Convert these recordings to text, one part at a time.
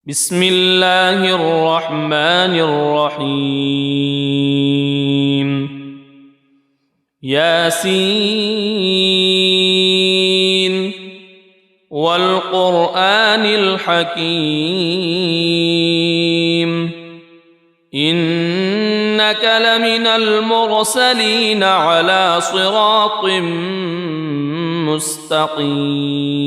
بسم الله الرحمن الرحيم ياسين والقرآن الحكيم إنك لمن المرسلين على صراط مستقيم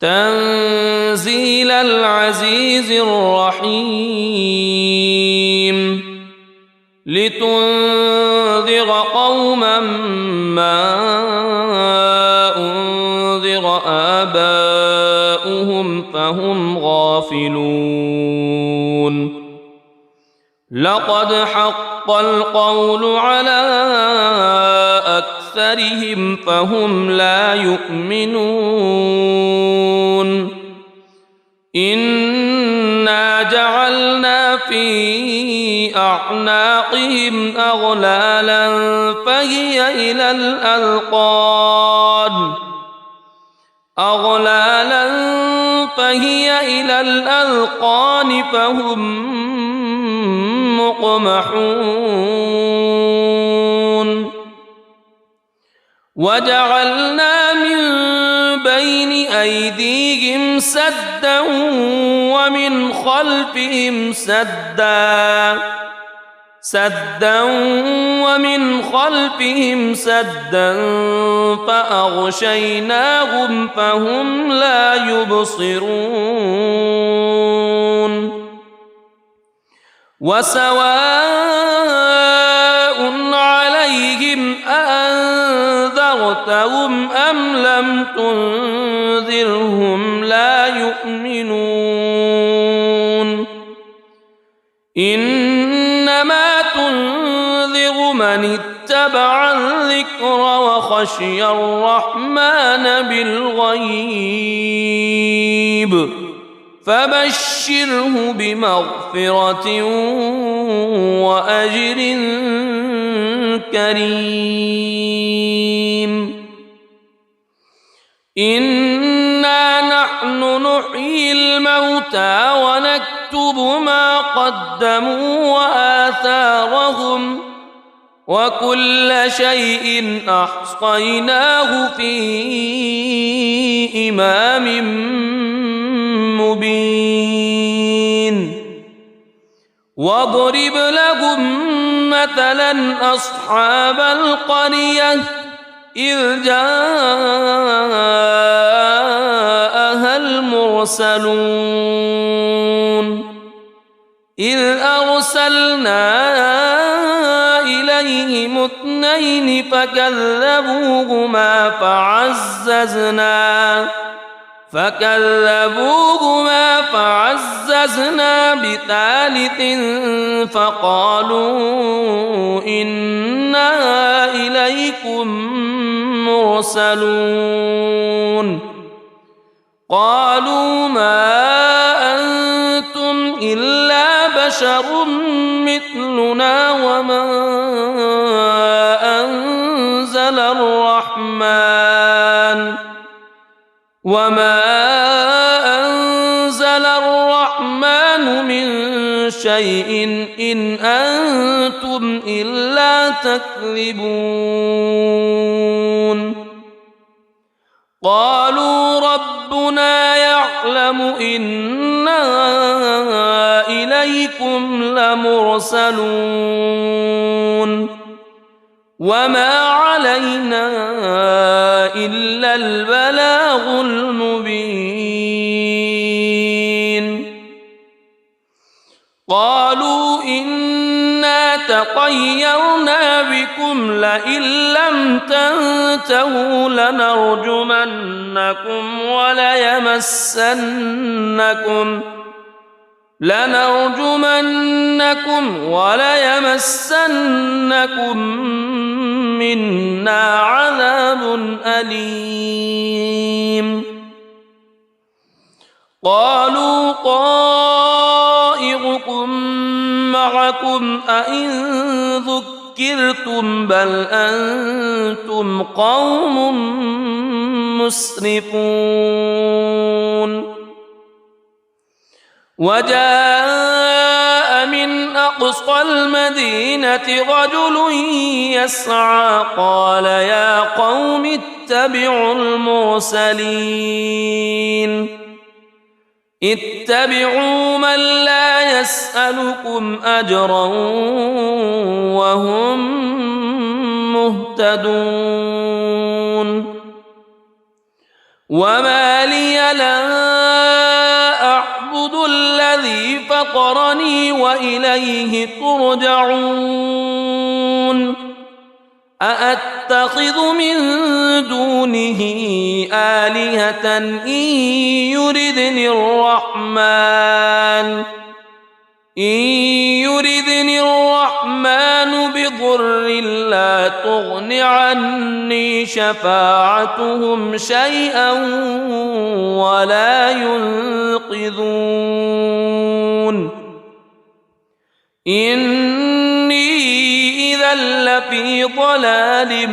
تنزيل العزيز الرحيم لتنذر قوما ما أنذر آباؤهم فهم غافلون لقد حق القول على أكثرهم فهم لا يؤمنون إنا جعلنا في أعناقهم أغلالا فهي إلى الأذقان فهم مقمحون وجعلنا من بين أيديهم سدا ومن خلفهم سدا فأغشيناهم فهم لا يبصرون وسواء عليهم أأنذرتهم أم لم تنذرهم لا يؤمنون إنما تنذر من اتبع الذكر وخشي الرحمن بالغيب فبشره بمغفرة وأجر كريم إنا نحن نحيي الموتى ونكتب ما قدموا وآثارهم وكل شيء أحصيناه في إمام مبين واضرب لهم مثلا أصحاب القرية إذ جاءها المرسلون إذ أرسلنا إليهم اثنين فكذبوهما فعززنا بثالث فقالوا إنا إليكم مرسلون قالوا ما أنتم إلا بشر مثلنا وما أنزل الرحمن من شيء إن أنتم إلا تكذبون قالوا ربنا يعلم إنا إليكم لمرسلون وما علينا إلا البلاغ المبين قالوا إنا تطيرنا بكم لئن لم تنتهوا لنرجمنكم وليمسنكم منا عذاب أليم قالوا طائركم معكم أئن ذكرتم بل أنتم قوم مسرفون وجاء من أقصى المدينة رجل يسعى قال يا قوم اتبعوا المرسلين اتبعوا من لا يسألكم أجرا وهم مهتدون وما لي لا أعبد الذي فطرني وإليه ترجعون أأتخذ من دونه آلهة إن يردني الرحمن بضر لا تغن عني شفاعتهم شيئا ولا ينقذون إني إذا لفي ضلال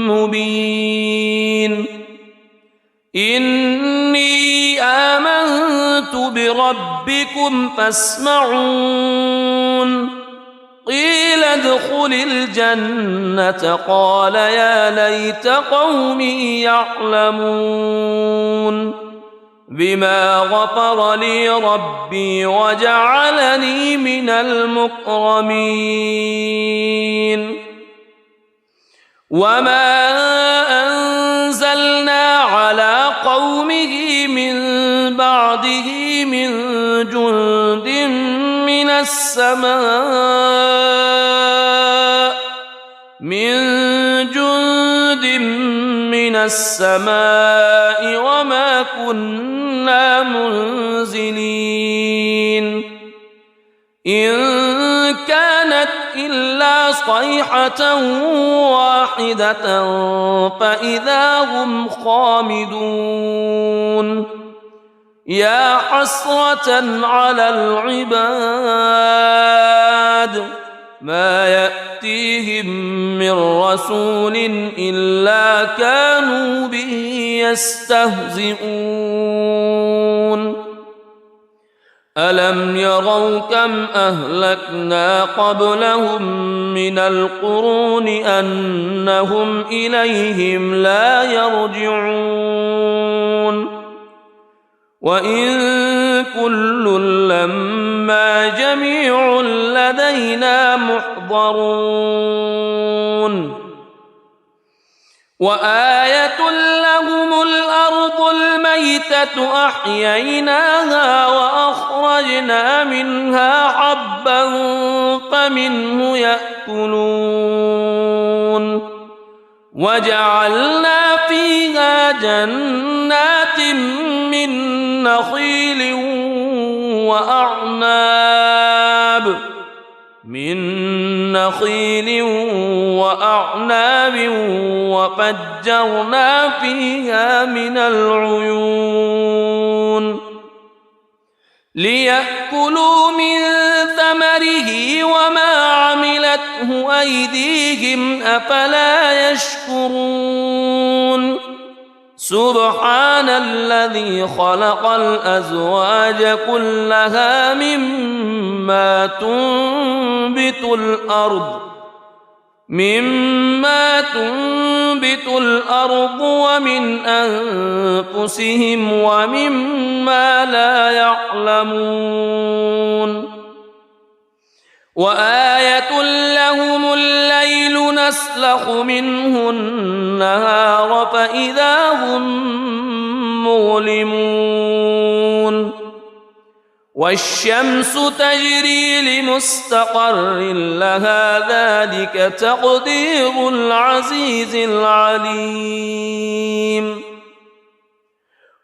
مبين إني آمنت بربكم فاسمعون قيل ادخل الجنة قال يا ليت قومي يعلمون بما غفر لي ربي وجعلني من المكرمين وما أنزلنا على قومه من بعده من جند من السماء وما كنا منزلين إن كانت إلا صيحة واحدة فإذا هم خامدون يا حسرة على العباد ما يأتيهم من رسول إلا كانوا به يستهزئون ألم يروا كم أهلكنا قبلهم من القرون أنهم إليهم لا يرجعون وإن كل لما جميع لدينا محضرون وآية لهم الأرض الميتة أحييناها وأخرجنا منها حبا فمنه يأكلون وجعلنا فيها جنات من نخيل وأعناب وفجرنا فيها من العيون ليأكلوا من ثمره وما عملته أيديهم أفلا يشكرون سبحان الذي خلق الأزواج كلها مما تنبت الأرض ومن أنفسهم ومما لا يعلمون وآية لهم الليل نسلخ منه النهار فإذا هم مظلمون والشمس تجري لمستقر لها ذلك تقدير العزيز العليم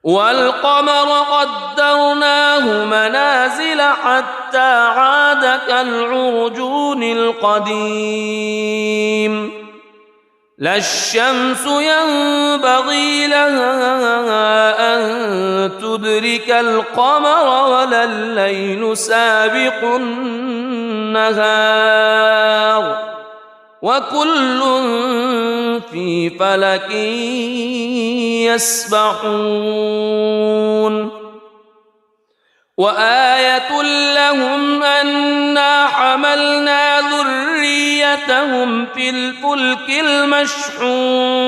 والقمر قدرناه منازل حتى عاد كالعرجون القديم لا الشمس ينبغي لها أن تدرك القمر ولا الليل سابق النهار وكل في فلك يسبحون وآية لهم أنا حملنا ذريتهم في الفلك المشحون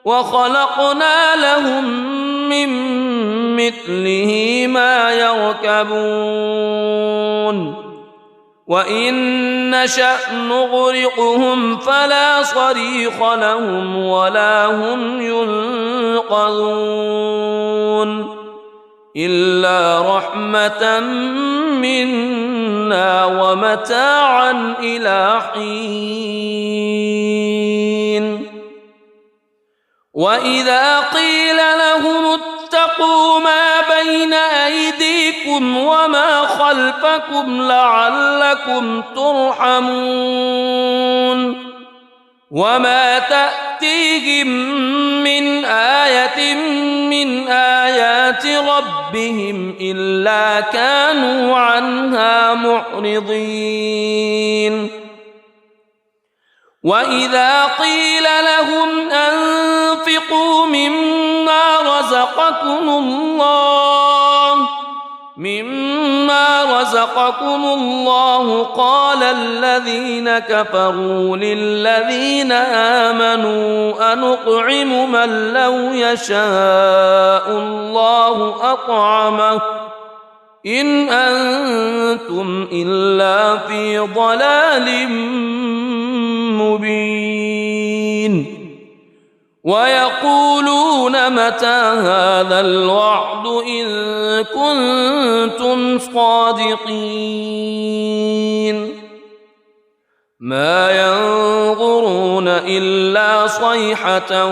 وخلقنا لهم من مثله ما يركبون وإن نشأ نغرقهم فلا صريخ لهم ولا هم ينقذون إلا رحمة منا ومتاعا إلى حين وإذا قيل لهم اتقوا ما بين أيديكم وما خلفكم لعلكم ترحمون وما تأتيهم من آية من آيات ربهم إلا كانوا عنها معرضين وإذا قيل لهم أنفقوا مما رزقكم الله قال الذين كفروا للذين آمنوا أنطعم من لو يشاء الله أطعمه إن أنتم إلا في ضلال مبين ويقولون متى هذا الوعد إن كنتم صادقين ما ينظرون إلا صيحة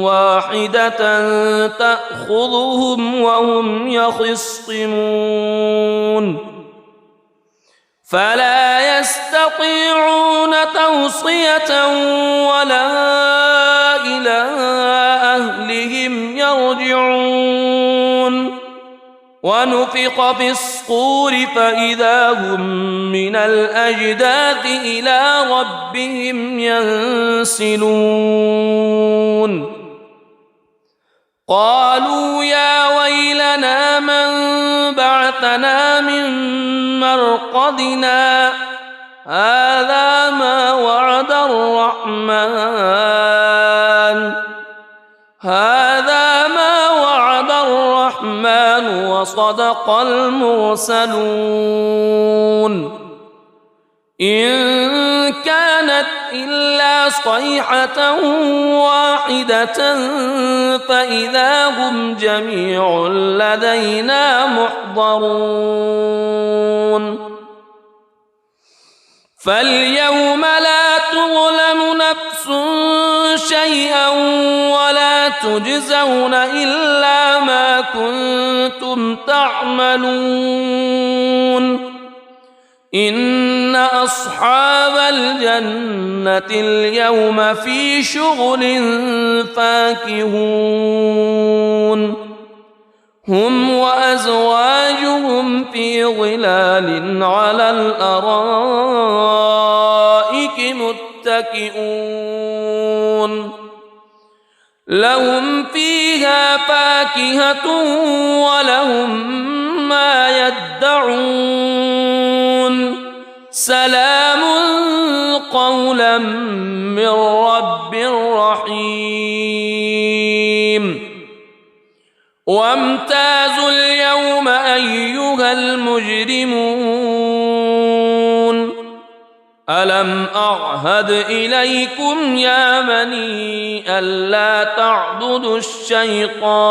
واحدة تأخذهم وهم يخصمون فلا يستطيعون توصية ولا إلى أهلهم يرجعون ونفخ في الصور فإذا هم من الأجداث إلى ربهم ينسلون قالوا يا ويلنا من بعثنا من مرقدنا هذا ما وعد الرحمن وصدق المرسلون إن كانت إلا صيحة واحدة فإذا هم جميع لدينا محضرون فاليوم لا تظلم نفس شيئا ولا تجزون إلا ما كنتم تعملون إن أصحاب الجنة اليوم في شغل فاكهون هم وأزواجهم في ظلال على الأرائك متكئون لهم فيها فاكهة ولهم ما يدعون سلام قولا من رب رحيم وامتازوا اليوم أيها المجرمون ألم أعهد إليكم يا بني ألا تعبدوا الشيطان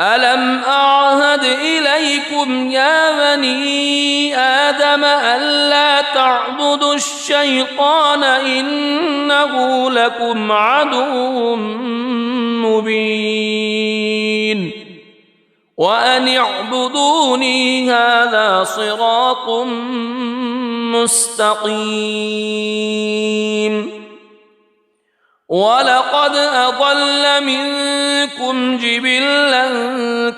ألم أعهد إليكم يا بني آدم ألا تعبدوا الشيطان إنه لكم عدو مبين وأن اعبدوني هذا صراط مستقيم ولقد أضل منكم جبلا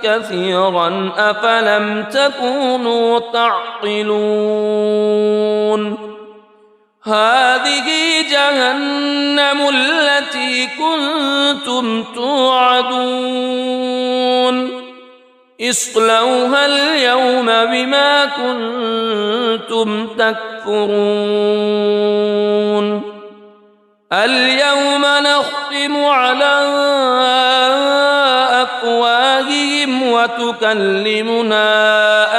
كثيرا أفلم تكونوا تعقلون هذه جهنم التي كنتم توعدون اصلوها اليوم بما كنتم تكفرون اليوم نختم على أفواههم وتكلمنا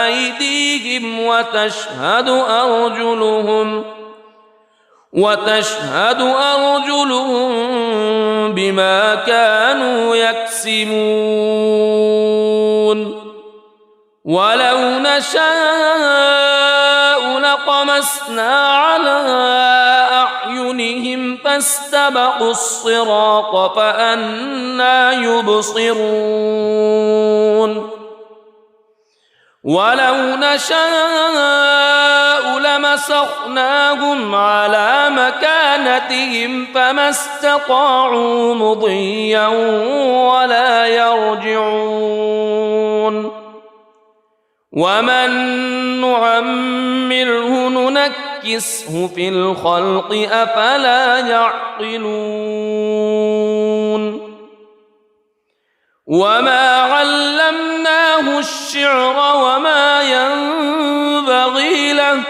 أيديهم وتشهد أرجلهم بما كانوا يكسبون ولو نشاء لطمسنا على أعينهم فاستبقوا الصراط فأنى يبصرون ولو نشاء لمسخناهم على مكانتهم فما استطاعوا مضيا ولا يرجعون ومن نعمره ننكسه في الخلق أفلا يعقلون وما علمناه الشعر وما ينبغي له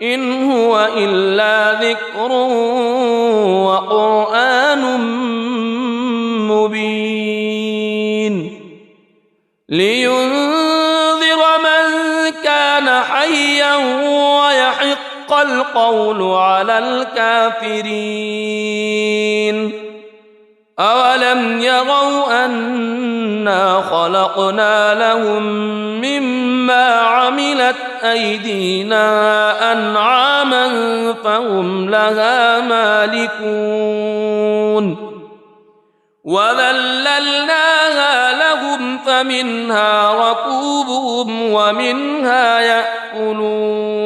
إن هو إلا ذكر وقرآن مبين لينذر من كان حيا ويحق القول على الكافرين أولم يروا أنا خلقنا لهم مما عملت أيدينا أنعاما فهم لها مالكون وذللناها لهم فمنها ركوبهم ومنها يأكلون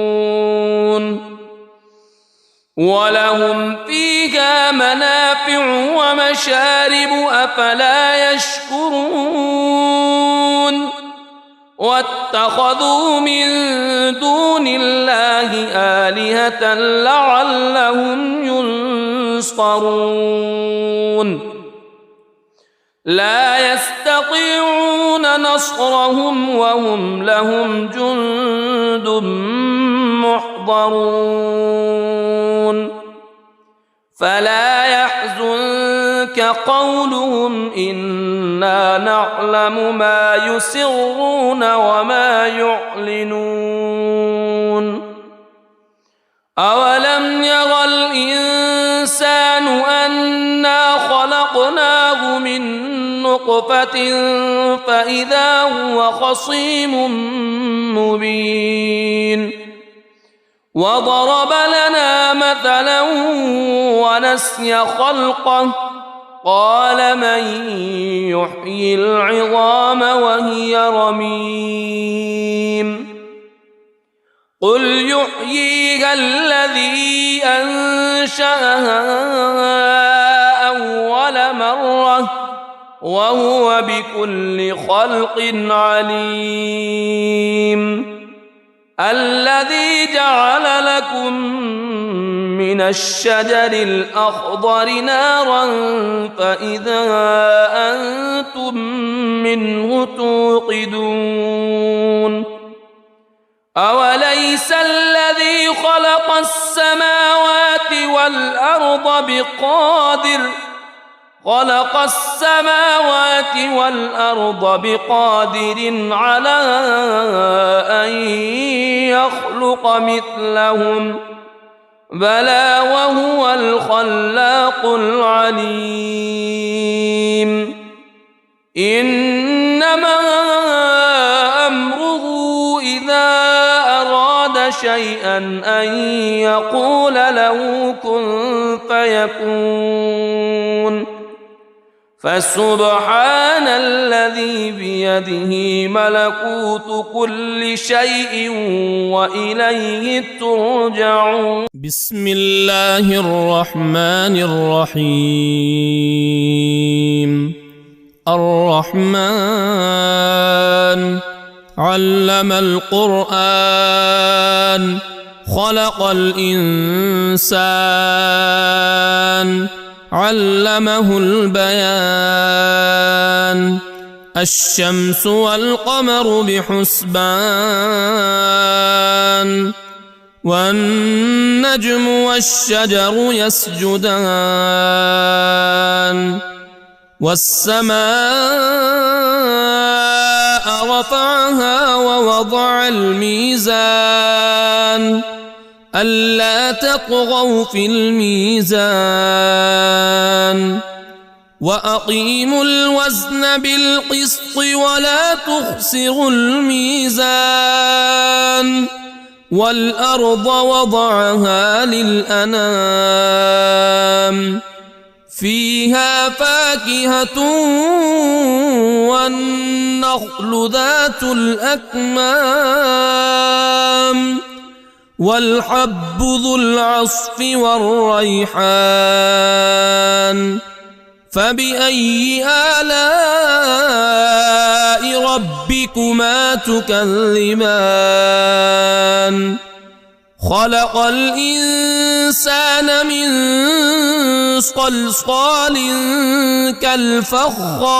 ولهم فيها منافع ومشارب أفلا يشكرون واتخذوا من دون الله آلهة لعلهم ينصرون لا يستطيعون نصرهم وهم لهم جند محضرون فلا يحزنك قولهم إنا نعلم ما يسرون وما يعلنون أولم ير الإنسان أنا خلقناه من نطفة فإذا هو خصيم مبين وضرب لنا مثلا ونسي خلقه قال من يحيي العظام وهي رميم قل يحييها الذي أنشأها أول مرة وهو بكل خلق عليم الذي جعل لكم من الشجر الأخضر نارا فإذا أنتم منه توقدون أوليس الذي خلق السماوات والأرض بقادر على أن يخلق مثلهم بلى وهو الخلاق العليم إنما أمره إذا أراد شيئا أن يقول له كن فيكون فسبحان الذي بيده ملكوت كل شيء وإليه ترجعون بسم الله الرحمن الرحيم الرحمن علم القرآن خلق الإنسان علمه البيان الشمس والقمر بحسبان والنجم والشجر يسجدان والسماء رفعها ووضع الميزان ألا تطغوا في الميزان وأقيموا الوزن بالقسط ولا تخسروا الميزان والأرض وضعها للأنام فيها فاكهة والنخل ذات الأكمام والحب ذو العصف والريحان فبأي آلاء ربكما تكذبان خلق الإنسان من صلصال كالفخار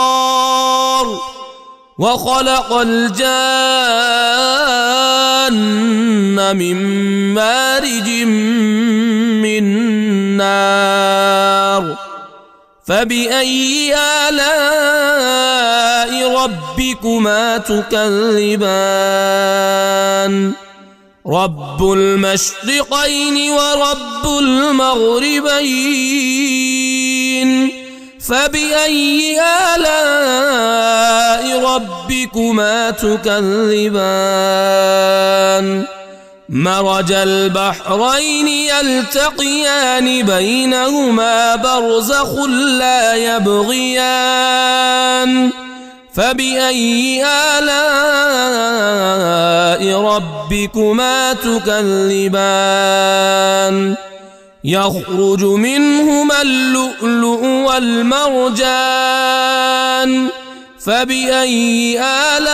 وخلق الجان من مارج من نار فبأي آلاء ربكما تكذبان رب المشرقين ورب المغربين فبأي آلاء ربكما تكذبان مرج البحرين يلتقيان بينهما برزخ لا يبغيان فبأي آلاء ربكما تكذبان يخرج منهما اللؤلؤ والمرجان فبأي آلاء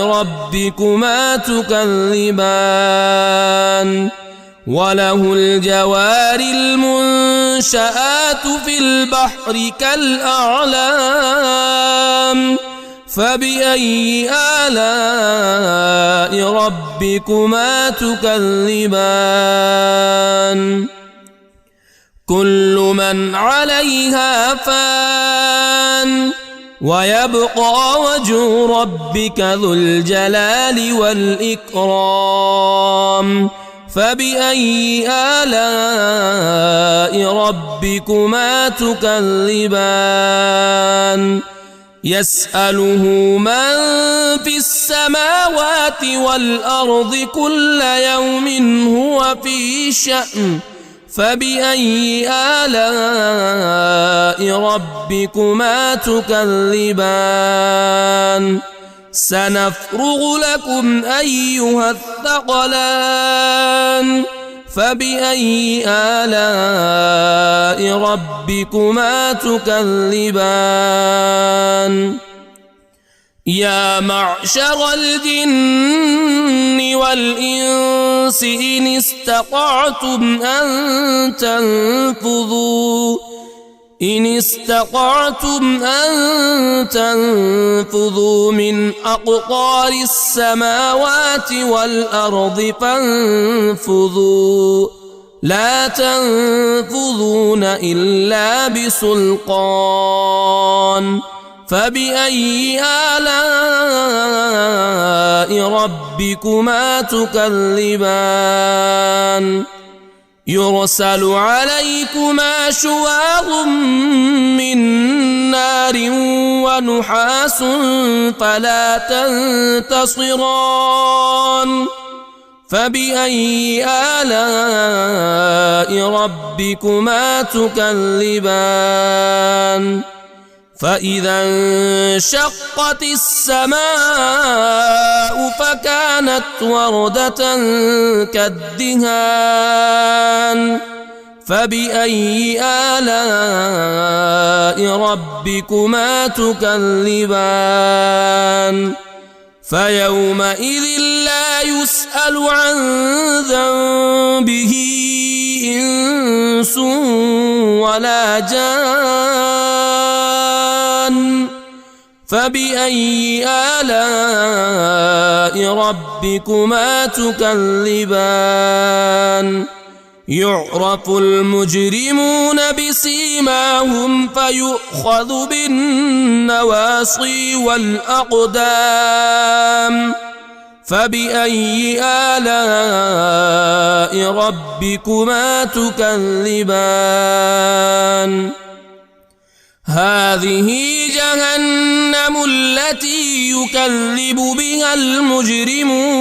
ربكما تكذبان وله الجوار المنشآت في البحر كالأعلام فبأي آلاء ربكما تكذبان كل من عليها فان ويبقى وجه ربك ذو الجلال والإكرام فبأي آلاء ربكما تكذبان يسأله من في السماوات والأرض كل يوم هو في شأن فبأي آلاء ربكما تكذبان سنفرغ لكم أيها الثقلان فبأي آلاء ربكما تكذبان يا معشر الجن والإنس إن استطعتم أن تنفذوا من أقطار السماوات والأرض فانفذوا لا تنفذون إلا بسلطان فبأي آلاء ربكما تكذبان يرسل عليكما شواظ من نار ونحاس فلا تنتصران فبأي آلاء ربكما تكذبان فإذا انشقت السماء فكانت وردة كالدهان فبأي آلاء ربكما تكذبان فيومئذ لا يسأل عن ذنبه إنس ولا جان فبأي آلاء ربكما تكذبان يعرف المجرمون بسيماهم فيؤخذ بالنواصي والأقدام فبأي آلاء ربكما تكذبان هذه جهنم التي يكذب بها المجرمون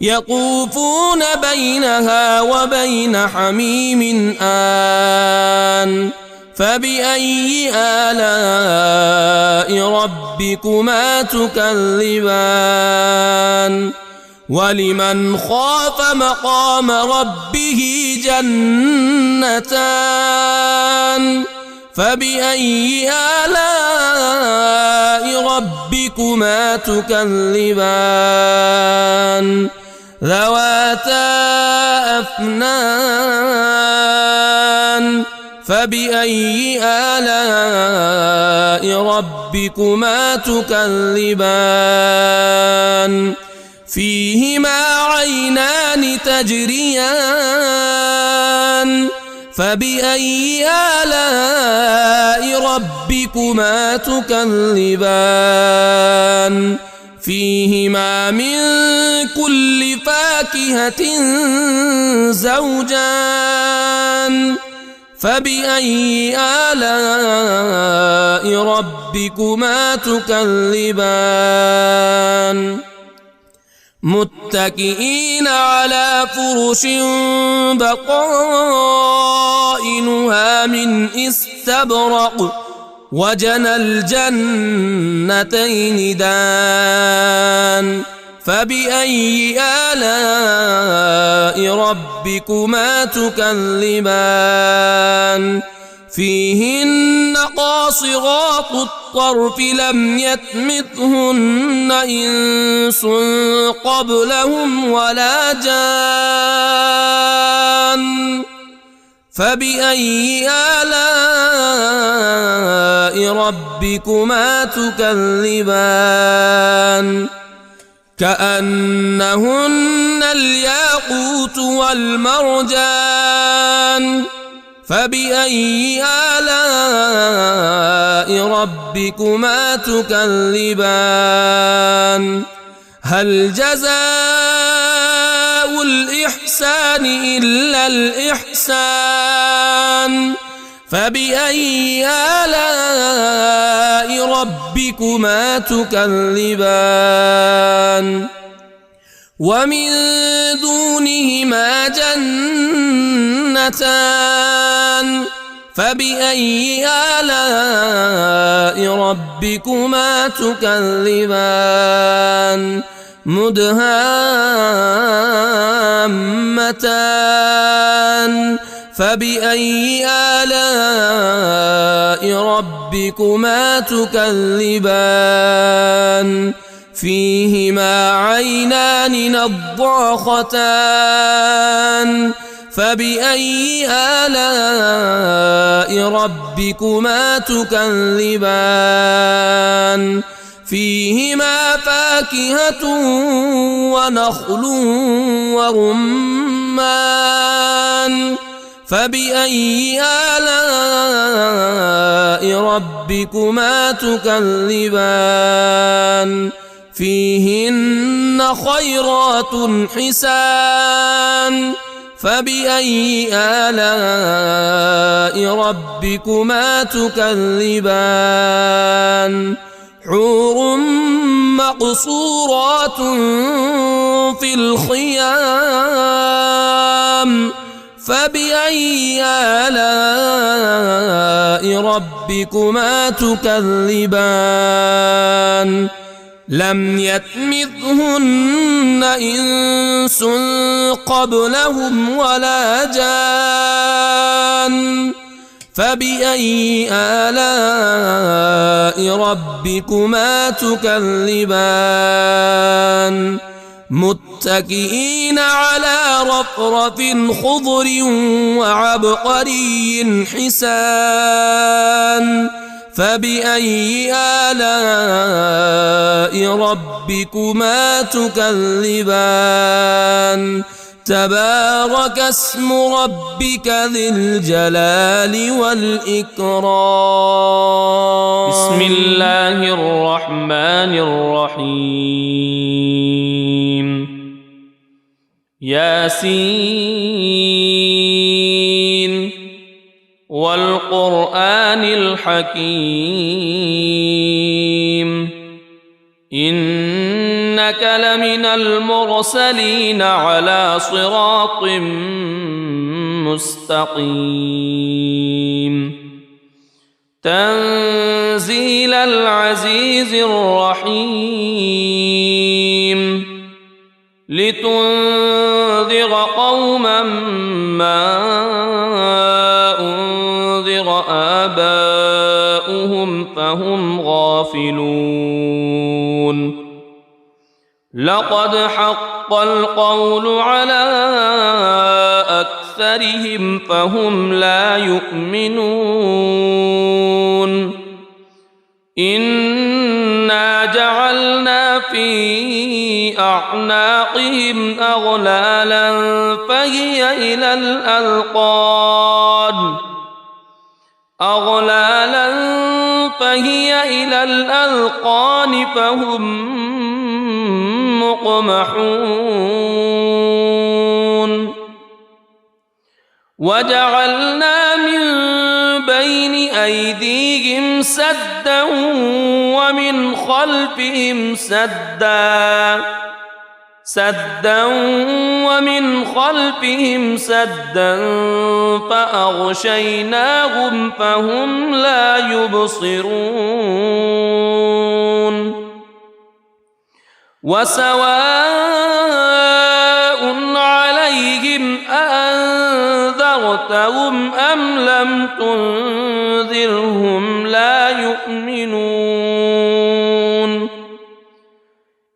يطوفون بينها وبين حميم آن فبأي آلاء ربكما تكذبان ولمن خاف مقام ربه جنتان فبأي آلاء ربكما تكذبان ذواتا أفنان فبأي آلاء ربكما تكذبان فيهما عينان تجريان فبأي آلاء ربكما تكذبان فيهما من كل فاكهة زوجان فبأي آلاء ربكما تكذبان متكئين على فرش بطائنها من استبرق وجنى الجنتين دان فبأي آلاء ربكما تكذبان فيهن قاصرات الطرف لم يطمثهن إنس قبلهم ولا جان فبأي آلاء ربكما تكذبان كأنهن الياقوت والمرجان فبأي آلاء ربكما تكذبان هل جزاء الإحسان إلا الإحسان فبأي آلاء ربكما تكذبان ومن دونهما جنتان فبأي آلاء ربكما تكذبان مدهامتان فبأي آلاء ربكما تكذبان فيهما عينان نضاختان فبأي آلاء ربكما تكذبان فيهما فاكهة ونخل ورمان فبأي آلاء ربكما تكذبان فيهن خيرات حسان فبأي آلاء ربكما تكذبان حور مقصورات في الخيام فبأي آلاء ربكما تكذبان لم يطمثهن إنس قبلهم ولا جان فبأي آلاء ربكما تكذبان متكئين على رفرف خضر وعبقري حسان فبأي آلاء ربكما تكذبان تبارك اسم ربك ذي الجلال والإكرام بسم الله الرحمن الرحيم ياسين والقرآن الحكيم إنك لمن المرسلين على صراط مستقيم تنزيل العزيز الرحيم لتنذر قوما ما أنذر آباؤهم فهم غافلون لقد حق القول على أكثرهم فهم لا يؤمنون إنا جعلنا في أعناقهم أغلالا فهي إلى الأذقان فهم مقمحون وجعلنا من بين أيديهم سدا ومن خلفهم سدا فأغشيناهم فهم لا يبصرون وسواء عليهم أأنذرتهم أم لم تنذرهم لا يؤمنون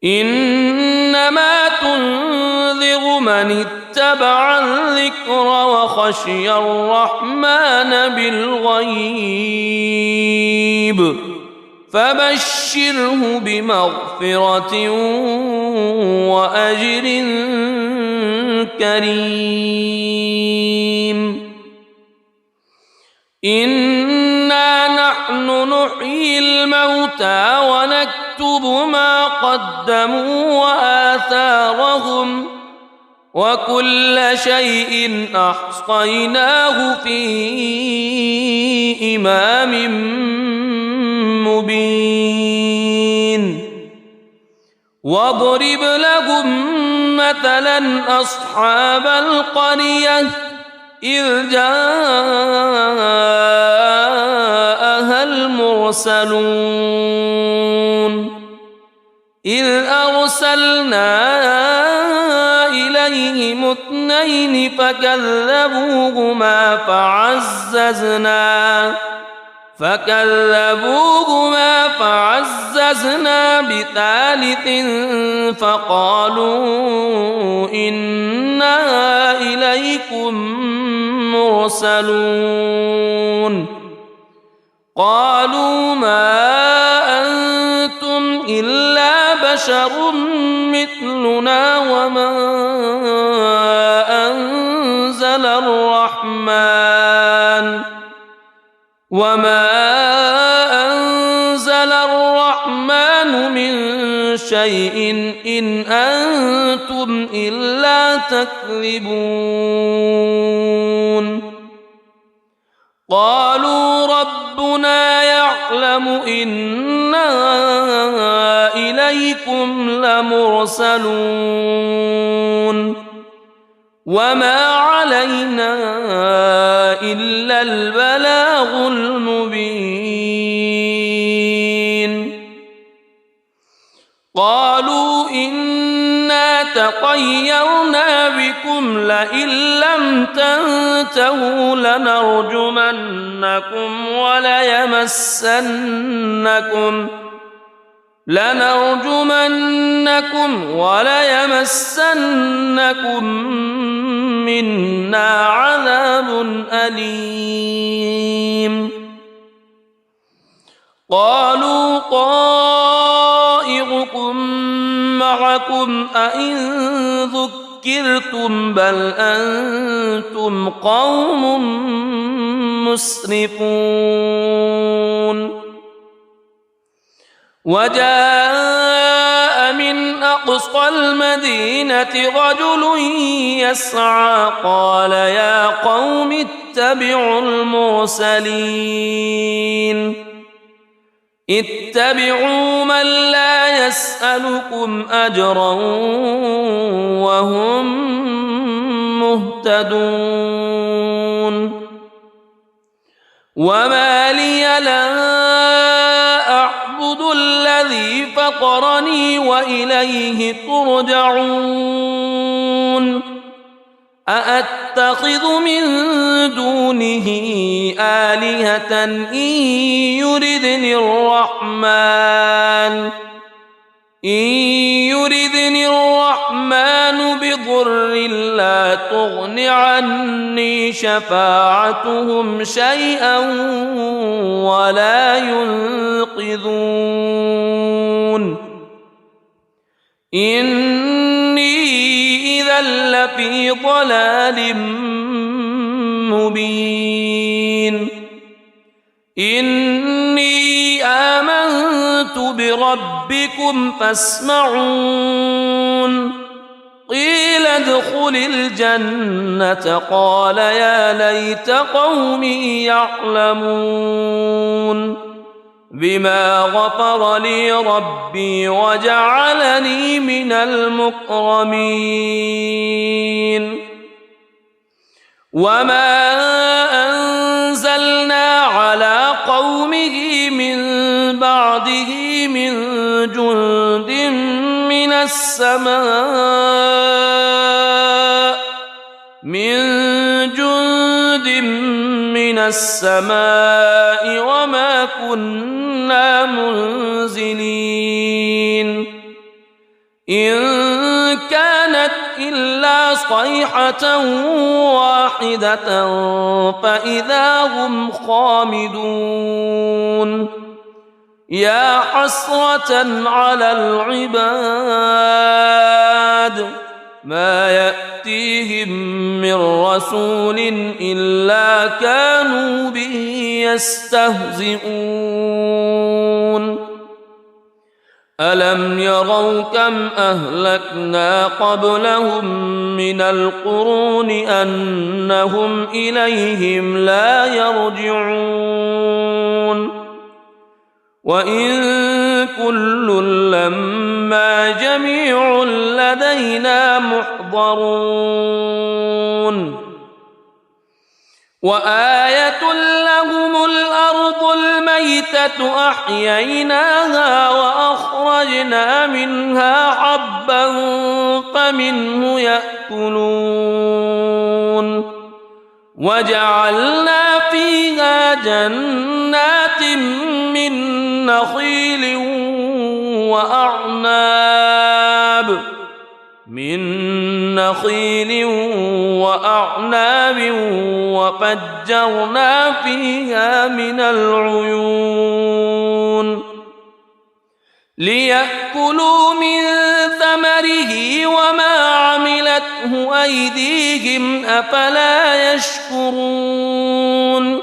إنما تنذر من اتبع الذكر وخشي الرحمن بالغيب فبشره بمغفرة وأجر كريم إنا نحن نحيي الموتى ونكتب ما قدموا وآثارهم وكل شيء أحصيناه في إمام مبين واضرب لهم مثلا أصحاب القرية إذ جاءها المرسلون إذ أرسلنا إليهم اثنين فكذبوهما فعززنا بثالث فقالوا إنا إليكم مرسلون قالوا ما أنتم إلا بشر مثلنا وما أنزل الرحمن من شيء إن أنتم إلا تكذبون قالوا ربنا يعلم إنا إليكم لمرسلون وما علينا إلا البلاغ المبين قالوا إنا تطيرنا بكم لئن لم تنتهوا لنرجمنكم وليمسنكم منا عذاب أليم قالوا طائركم معكم أئن ذكرتم بل أنتم قوم مسرفون وجاء من أقصى المدينة رجل يسعى قال يا قوم اتبعوا المرسلين اتبعوا من لا يسألكم أجرا وهم مهتدون وما لي لا أعبد الذي فطرني وإليه ترجعون أأتخذ من دونه آلهة إن يردني الرحمن بضر لا تغن عني شفاعتهم شيئا ولا ينقذون إني إذا لفي ضلال مبين إني آمنت بربكم فاسمعون قيل ادخل الجنة قال يا ليت قومي يعلمون بما غفر لي ربي وجعلني من المكرمين وما أنزلنا على قومه من بعده من جند من السماء وما كنا منزلين إن كانت إلا صيحة واحدة فإذا هم خامدون يا حسرة على العباد ما يأتيهم من رسول إلا كانوا به يستهزئون ألم يروا كم أهلكنا قبلهم من القرون أنهم إليهم لا يرجعون وإن كل لما جميع لدينا محضرون وآية لهم الأرض الميتة أحييناها وأخرجنا منها حبا فمنه يأكلون وجعلنا فيها جنات من نخيل وأعناب وفجرنا فيها من العيون ليأكلوا من ثمره وما عملته أيديهم أفلا يشكرون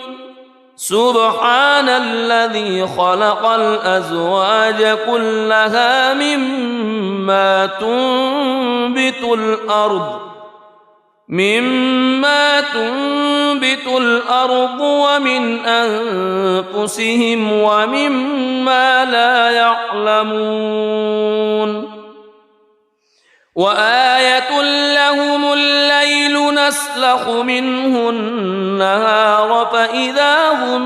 سبحان الذي خلق الأزواج كلها مما تنبت الأرض ومن أنفسهم ومما لا يعلمون وآية لهم الليل نسلخ منه النهار فإذا هم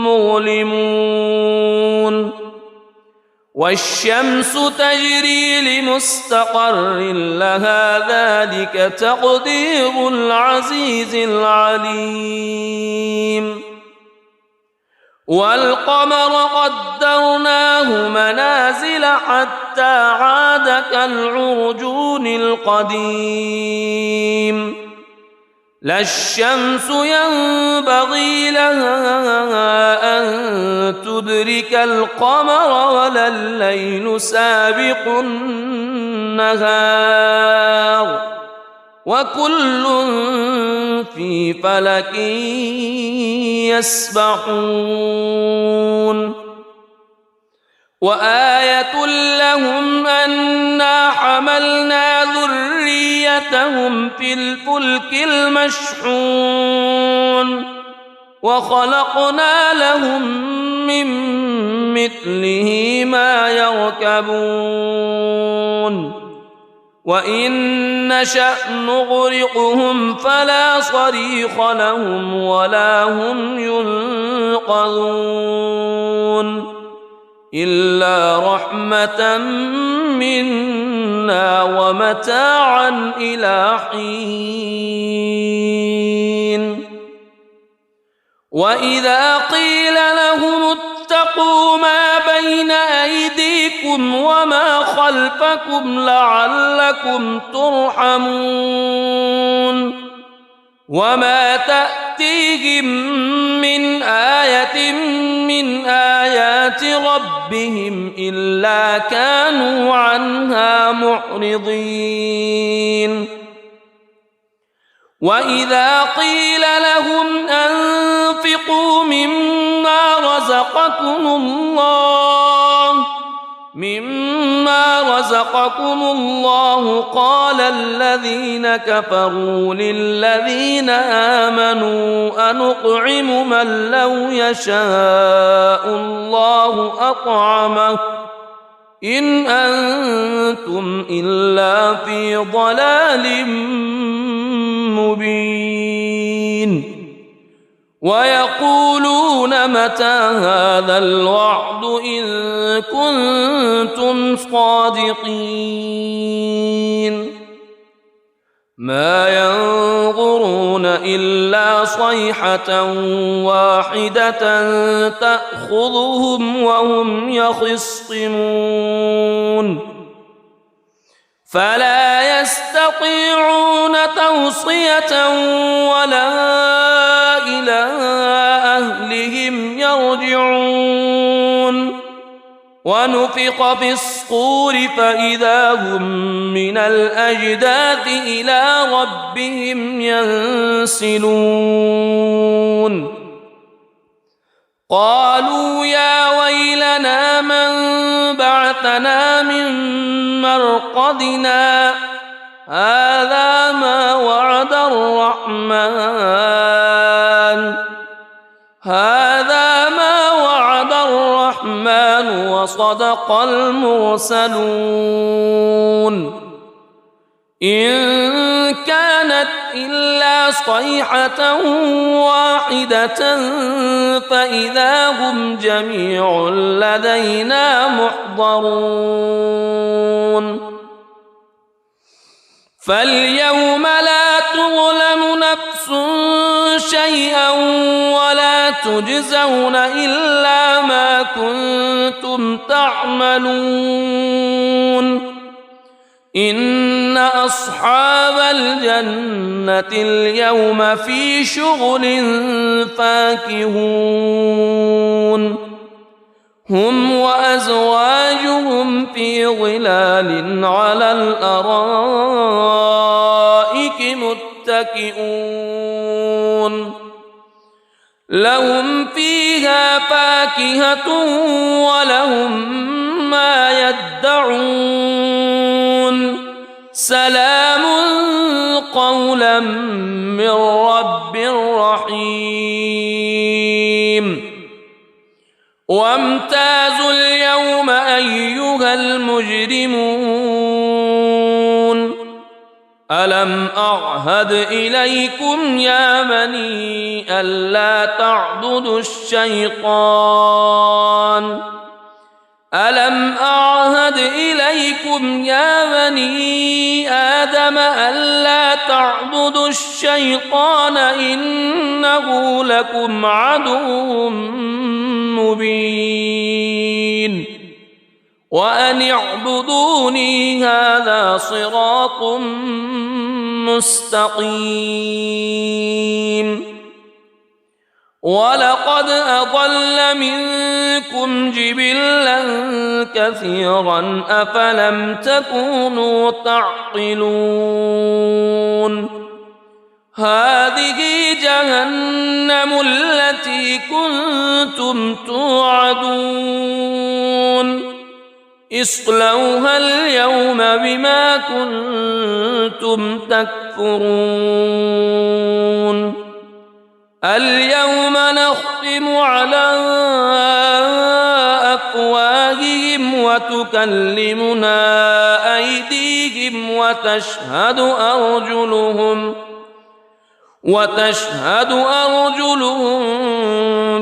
مظلمون والشمس تجري لمستقر لها ذلك تقدير العزيز العليم والقمر قدرناه منازل حتى عاد كالعرجون القديم لا الشمس ينبغي لها أن تدرك القمر ولا الليل سابق النهار وكل في فلك يسبحون وآية لهم أنا حملنا ذريتهم في الفلك المشحون وخلقنا لهم من مثله ما يركبون وإن نشأ نغرقهم فلا صريخ لهم ولا هم ينقذون إلا رحمة منا ومتاعا إلى حين وإذا قيل لهم اتقوا ما بين أيديكم وما خلفكم لعلكم ترحمون وما تأتيهم من آية من آيات ربهم إلا كانوا عنها معرضين وإذا قيل لهم أنفقوا مما رزقكم الله قال الذين كفروا للذين آمنوا أنطعم من لو يشاء الله أطعمه إن أنتم إلا في ضلال مبين ويقولون متى هذا الوعد إن كنتم صادقين ما ينظرون إلا صيحة واحدة تأخذهم وهم يخصمون فلا يستطيعون توصية ولا إلى أهلهم يرجعون ونفخ في الصور فإذا هم من الأجداث إلى ربهم ينسلون قالوا يا ويلنا من بعثنا من مرقدنا هذا ما وعد الرحمن وصدق المرسلون إن كانت إلا صيحة واحدة فإذا هم جميع لدينا محضرون فاليوم لا تظلم نفس شيئا ولا تجزون إلا ما كنتم تعملون إن أصحاب الجنة اليوم في شغل فاكهون هم وأزواجهم في ظلال على الأرائك متكئون لهم فيها فاكهة ولهم ما يدعون سلام قولا من رب رحيم وامتازوا اليوم أيها المجرمون ألم أعهد إليكم يا بني ألا تعبدوا الشيطان ألم أعهد إليكم يا بني آدم ألا تعبدوا الشيطان إنه لكم عدو مبين وأن اعبدوني هذا صراط مستقيم ولقد أضل منكم جبلا كثيرا أفلم تكونوا تعقلون هذه جهنم التي كنتم توعدون اصلوها اليوم بما كنتم تكفرون اليوم نختم على أفواههم وتكلمنا أيديهم وتشهد أرجلهم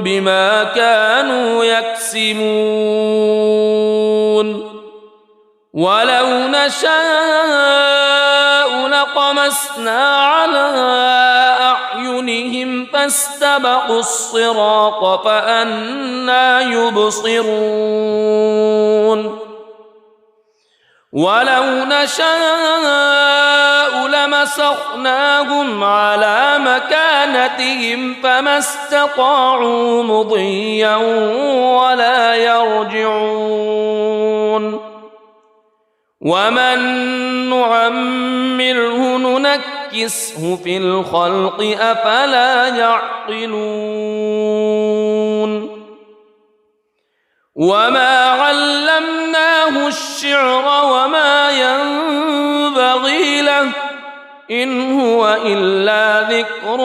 بما كانوا يكسبون ولو نشاء لطمسنا على أعينهم فاستبقوا الصراط فأنى يبصرون ولو نشاء لمسخناهم على مكانتهم فما استطاعوا مضيا ولا يرجعون ومن نعمره ننكسه في الخلق أفلا يعقلون وما علمناه الشعر وما ينبغي له إن هو إلا ذكر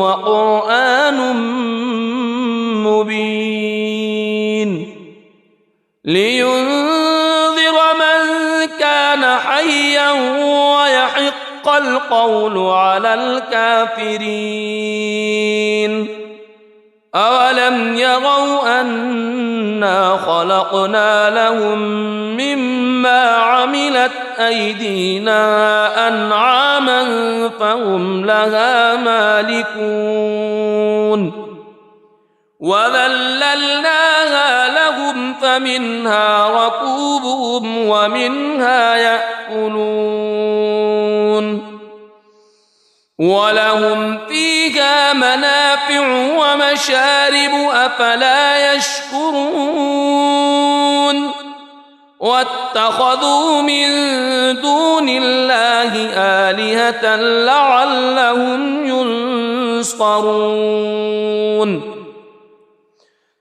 وقرآن مبين لينذر من كان حيا ويحق القول على الكافرين أولم يروا أنا خلقنا لهم مما عملت أيدينا أنعاما فهم لها مالكون وذللناها لهم فمنها ركوبهم ومنها يأكلون ولهم فيها منافع ومشارب أفلا يشكرون واتخذوا من دون الله آلهة لعلهم ينصرون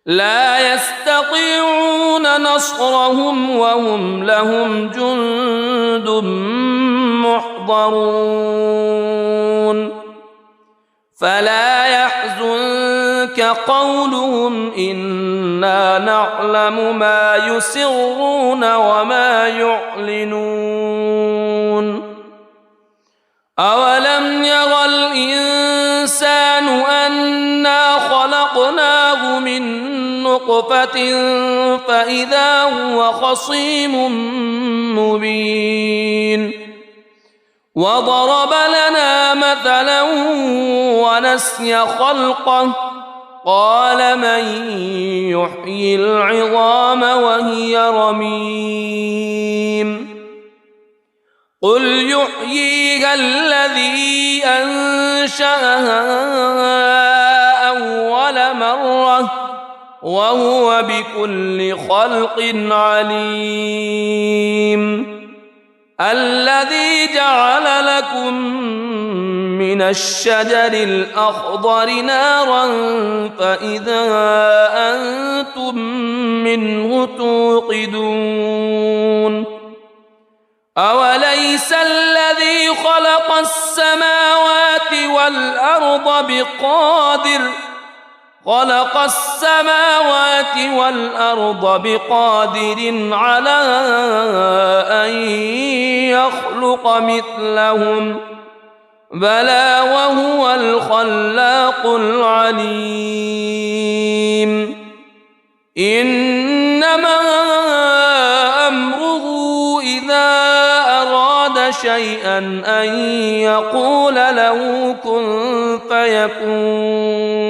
لا يستطيعون نصرهم وهم لهم جند محضرون فلا يحزنك قولهم إنا نعلم ما يسرون وما يعلنون أولم ير الإنسان أنا خلقناه من نطفة فإذا هو خصيم مبين وضرب لنا مثلا ونسي خلقه قال من يحيي العظام وهي رميم قل يحييها الذي أنشأها أول مرة وهو بكل خلق عليم الذي جعل لكم من الشجر الأخضر نارا فإذا أنتم منه توقدون أوليس الذي خلق السماوات والأرض بقادر على أن يخلق مثلهم بلى وهو الخلاق العليم إنما أمره إذا أراد شيئا أن يقول له كن فيكون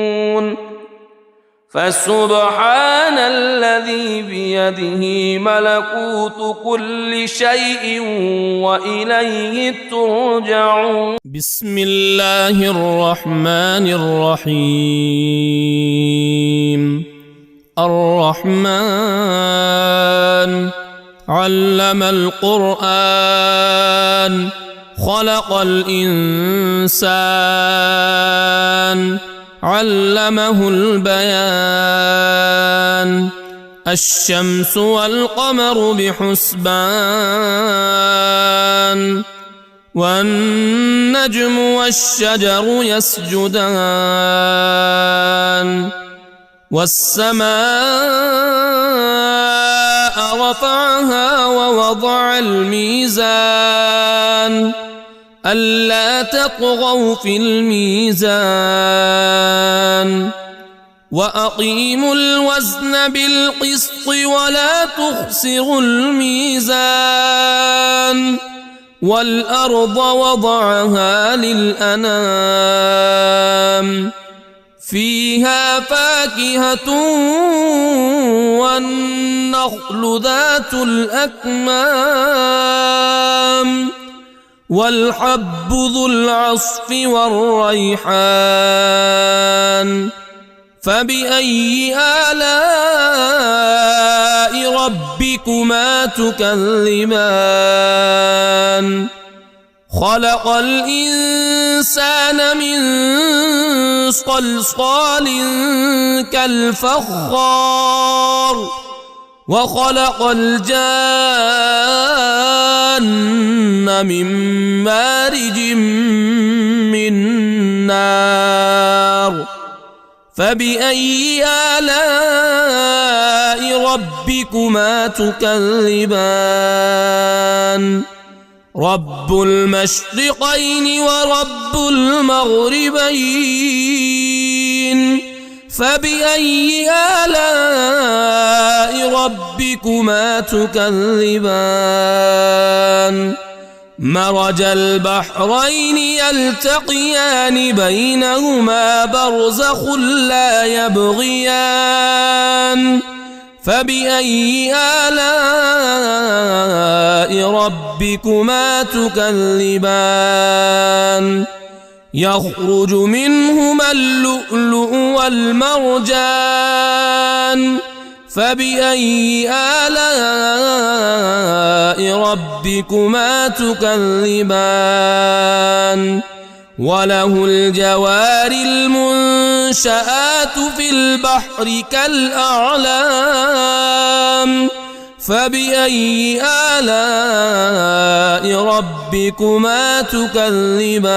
فسبحان الذي بيده ملكوت كل شيء وإليه ترجعون. بسم الله الرحمن الرحيم. الرحمن علم القرآن خلق الإنسان علمه البيان. الشمس والقمر بحسبان والنجم والشجر يسجدان. والسماء رفعها ووضع الميزان ألا تطغوا في الميزان وأقيموا الوزن بالقسط ولا تخسروا الميزان. والأرض وضعها للأنام فيها فاكهة والنخل ذات الأكمام والحب ذو العصف والريحان. فبأي آلاء ربكما تكذبان؟ خلق الإنسان من صلصال كالفخار وخلق الجان من مارج من نار. فبأي آلاء ربكما تكذبان؟ رب المشرقين ورب المغربين. فبأي آلاء ربكما تكذبان؟ مرج البحرين يلتقيان بينهما برزخ لا يبغيان. فبأي آلاء ربكما تكذبان؟ يخرج منهما اللؤلؤ والمرجان. فبأي آلاء ربكما تكذبان؟ وله الجوار المنشآت في البحر كالأعلام. فبأي آلاء ربكما تكذبان؟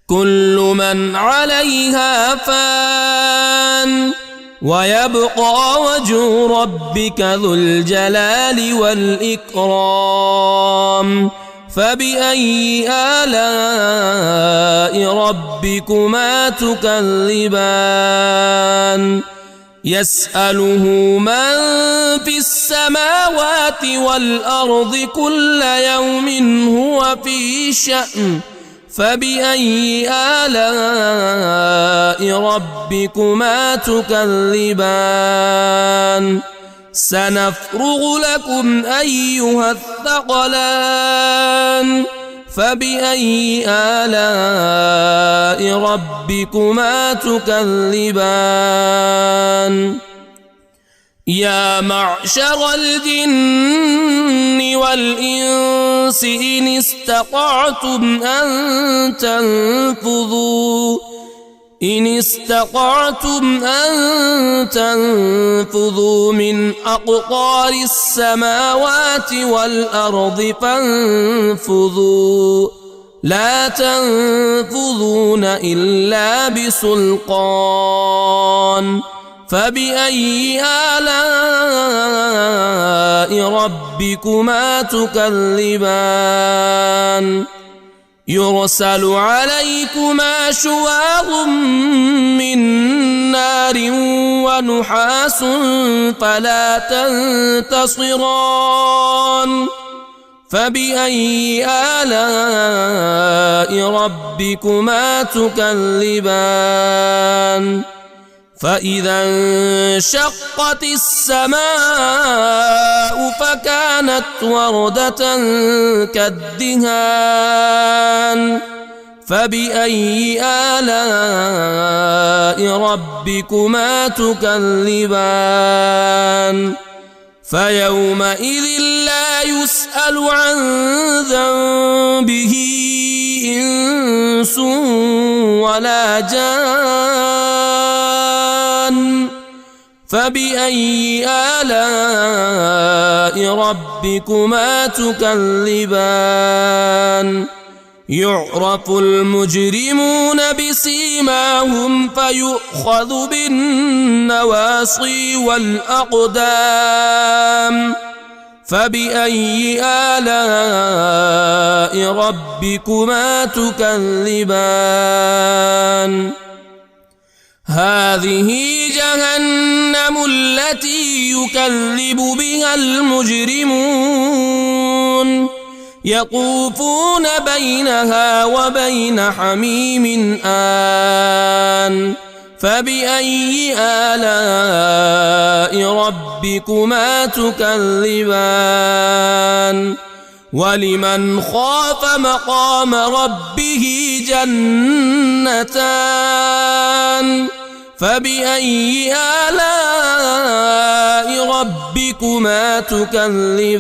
كل من عليها فان ويبقى وجه ربك ذو الجلال والإكرام. فبأي آلاء ربكما تكذبان؟ يسأله من في السماوات والأرض كل يوم هو في شأن. فبأي آلاء ربكما تكذبان؟ سنفرغ لكم أيها الثقلان. فبأي آلاء ربكما تكذبان؟ يا معشر الجن والإنس إن استطعتم أن تنفذوا من أقطار السماوات والأرض فانفذوا لا تنفذون إلا بسلطان. فبأي آلاء ربكما تكذبان؟ يرسل عليكما شواظ من نار ونحاس فلا تنتصران. فبأي آلاء ربكما تكذبان فإذا انشقت السماء فكانت وردة كالدهان فبأي آلاء ربكما تكذبان فيومئذ لا يسأل عن ذنبه إنس ولا جان فبأي آلاء ربكما تكذبان يعرف المجرمون بسيماهم فيؤخذ بالنواصي والأقدام فبأي آلاء ربكما تكذبان هذه جهنم التي يكذب بها المجرمون يطوفون بينها وبين حميم آن فبأي آلاء ربكما تكذبان ولمن خاف مقام ربه جنتان فبأي آلاء ربكما تكذبان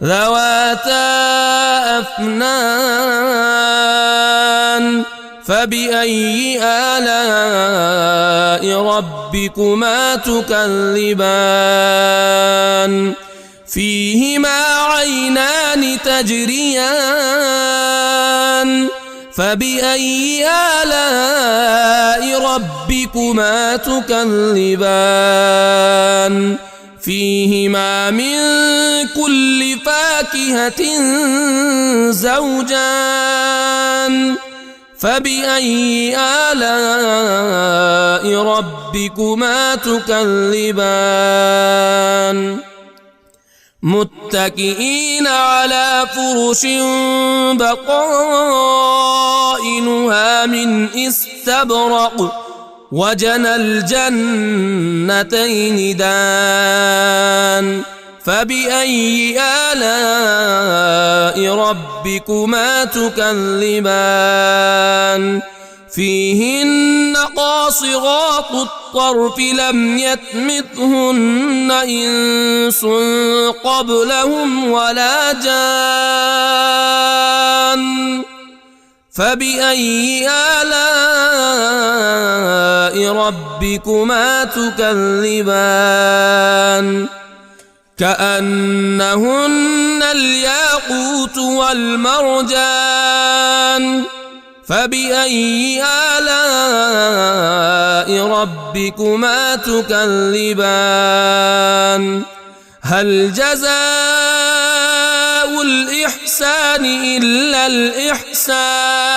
ذواتا أفنان فبأي آلاء ربكما تكذبان فيهما عينان تجريان فبأي آلاء ربكما تكذبان فيهما من كل فاكهة زوجان فبأي آلاء ربكما تكذبان متكئين على فرش بطائنها من استبرق وجنى الجنتين دان فبأي آلاء ربكما تكذبان فيهن قاصرات الطرف لم يطمثهن إنس قبلهم ولا جان فبأي آلاء ربكما تكذبان كأنهن الياقوت والمرجان فبأي آلاء ربكما تكذبان هل جزاء الإحسان إلا الإحسان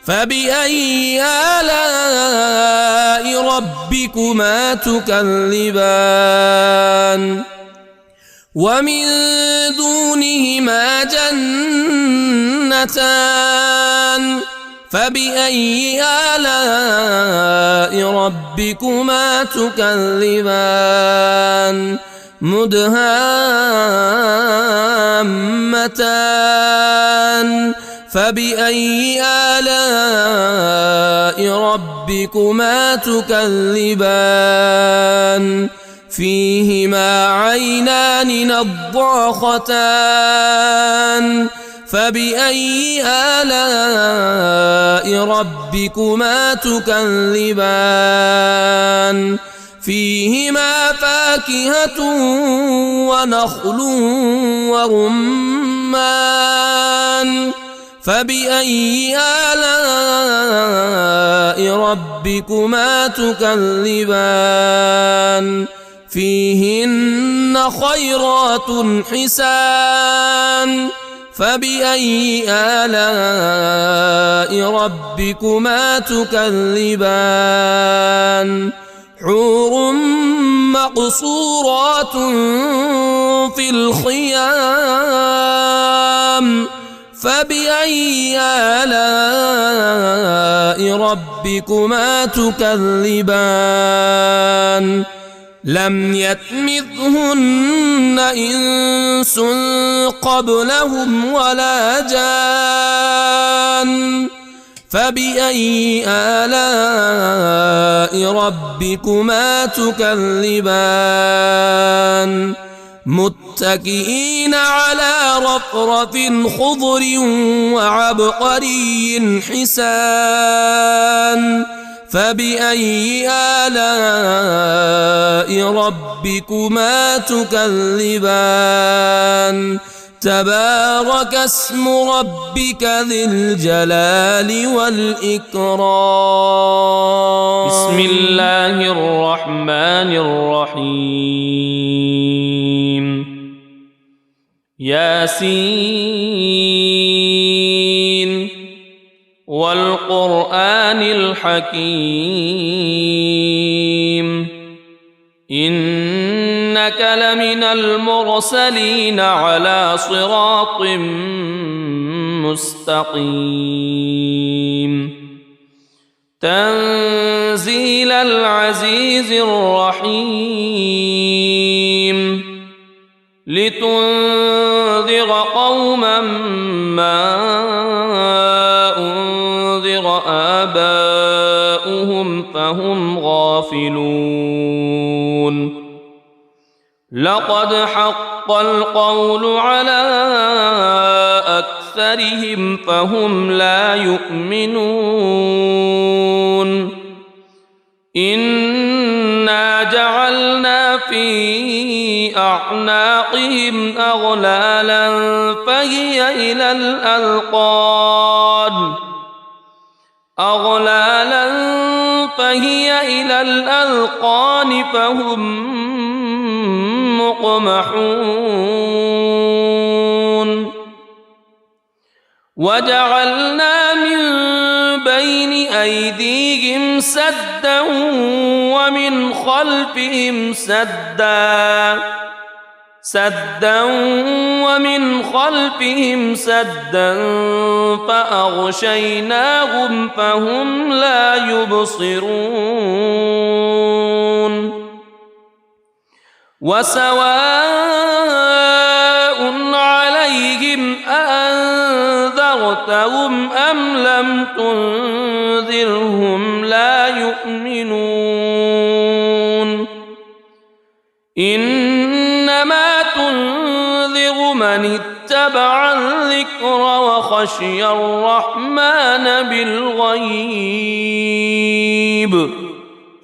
فبأي آلاء ربكما تكذبان ومن دونهما جنتان فبأي آلاء ربكما تكذبان مدهامتان فبأي آلاء ربكما تكذبان فيهما عينان نضاختان فبأي آلاء ربكما تكذبان فيهما فاكهة ونخل ورمان فبأي آلاء ربكما تكذبان فيهن خيرات حسان فبأي آلاء ربكما تكذبان حور مقصورات في الخيام فبأي آلاء ربكما تكذبان لم يطمثهن إنس قبلهم ولا جان فبأي آلاء ربكما تكذبان متكئين على رفرف خضر وعبقري حسان فبأي آلاء ربكما تكذبان تبارك اسم ربك ذي الجلال والإكرام بسم الله الرحمن الرحيم ياسين والقرآن الحكيم إنك لمن المرسلين على صراط مستقيم تنزيل العزيز الرحيم لتنذر قوما ما أنذر آباؤهم فهم غافلون لقد حق القول على أكثرهم فهم لا يؤمنون إنا جعلنا في أعناقهم أغلالا فهي إلى الأذقان فهم مقمحون وجعلنا من بين أيديهم سدا ومن خلفهم سدا فأغشيناهم فهم لا يبصرون وسواء عليهم أأنذرتهم أم لم تنذرهم لا يؤمنون إنما تنذر من اتبع الذكر وخشي الرحمن بالغيب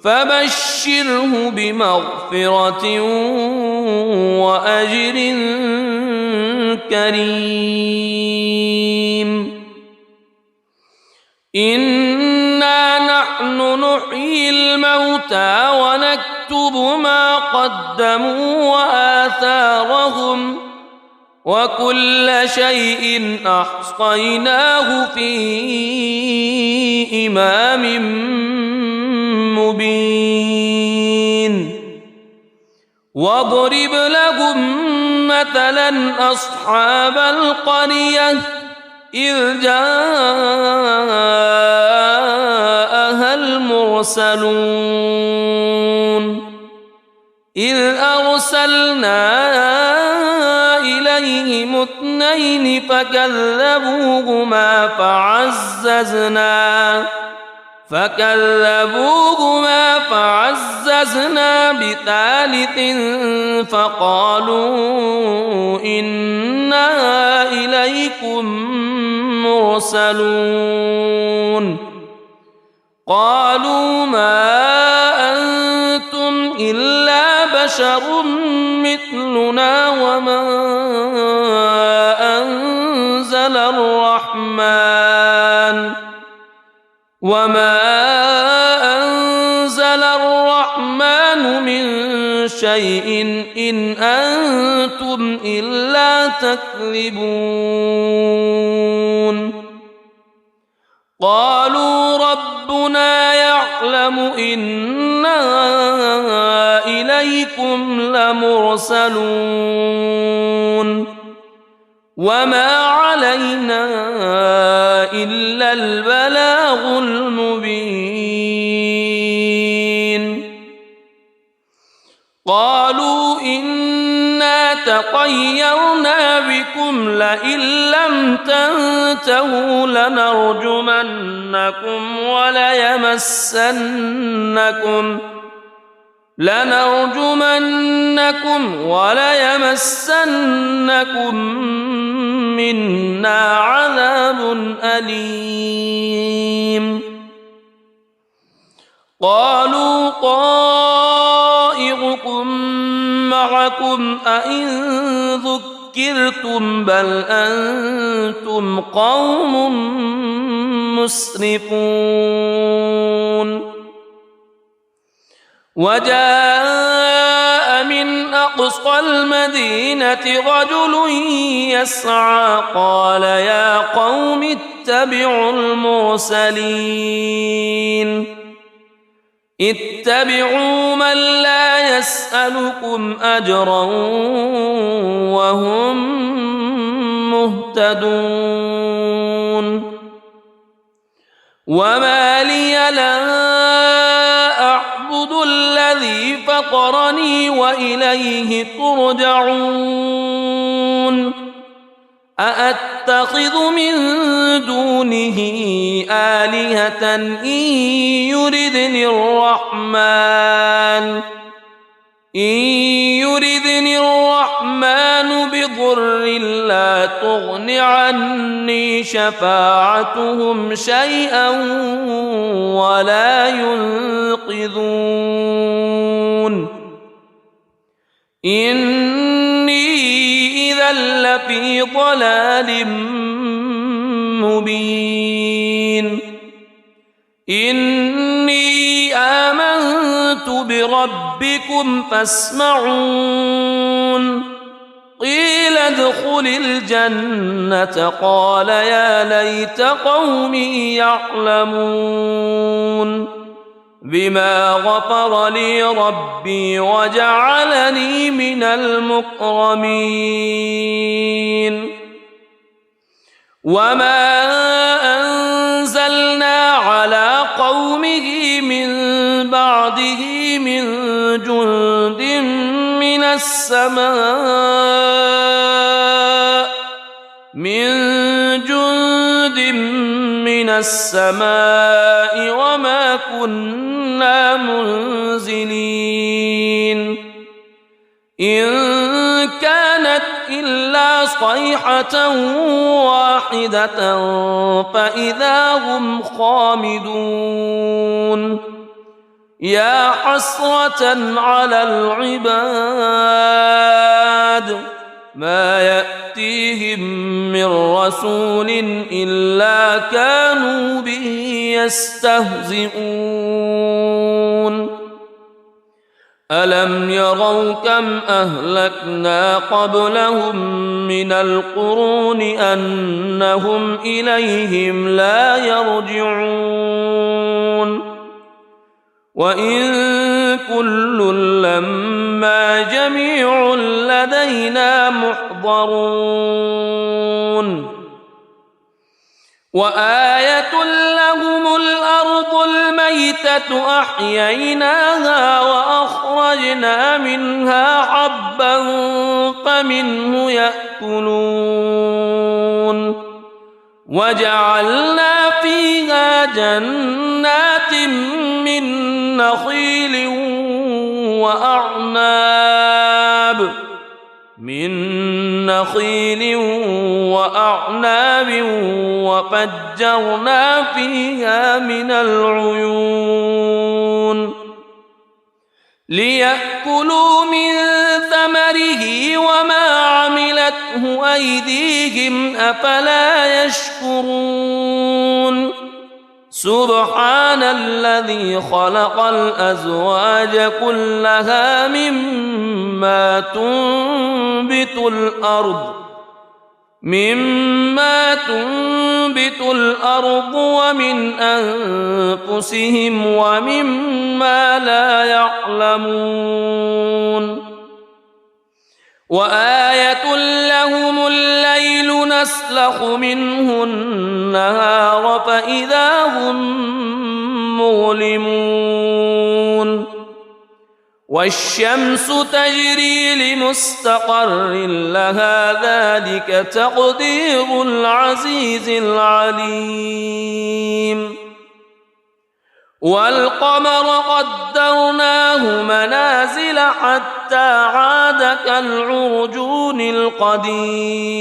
فبشره بمغفرة وأجر كريم إنا نحن نحيي الموتى ونكتب ما قدموا وآثارهم وكل شيء أحصيناه في إمام مبين واضرب لهم مثلا أصحاب القرية إذ جاءها المرسلون إذ أرسلنا إليهم اثنين فكذبوهما فعززنا بثالث فقالوا إنا إليكم مرسلون قالوا ما أنتم إلا بشر مثلنا وما أنزل الرحمن من شيء إن أنتم إلا تكذبون قالوا ربنا يعلم يعلم إنا إليكم لمرسلون وما علينا إلا البلاغ المبين قالوا إنا تطيرنا بكم لئن لم تنتهوا لنرجمنكم وليمسنكم منا عذاب أليم قالوا طائركم معكم أئن ذكرتم بل أنتم قوم مسرفون وجاء من أقصى المدينة رجل يسعى قال يا قوم اتبعوا اتبعوا من لا يسألكم أجرا وهم مهتدون وما لي لا أعبد الذي فطرني وإليه ترجعون أأتخذ من دونه آلهة إن يردني الرحمن بضر لا تغن عني شفاعتهم شيئا ولا ينقذون إني إذا لفي ضلال مبين إني آمنت بربكم فاسمعون قيل ادخل الجنة قال يا ليت قومي يعلمون بما غفر لي ربي وجعلني من المكرمين وما أنزلنا على قومه من بعده من جند من السماء وما كنا منزلين إن كانت إلا صيحة واحدة فإذا هم خامدون يا حسرة على العباد ما يأتيهم من رسول إلا كانوا به يستهزئون ألم يروا كم أهلكنا قبلهم من القرون أنهم إليهم لا يرجعون وإن كل لما جميع لدينا محضرون وآية لهم الأرض الميتة أحييناها وأخرجنا منها حبا فمنه يأكلون وجعلنا فيها جنات من نخيل وأعناب وفجرنا فيها من العيون ليأكلوا من ثمره وما عملته أيديهم أفلا يشكرون سبحان الذي خلق الأزواج كلها مما تنبت الأرض مما تنبت الأرض ومن أنفسهم ومما لا يعلمون وآية لهم الليل نسلخ منه النهار فإذا هم مظلمون والشمس تجري لمستقر لها ذلك تقدير العزيز العليم والقمر قدرناه منازل حتى عاد كالعرجون القديم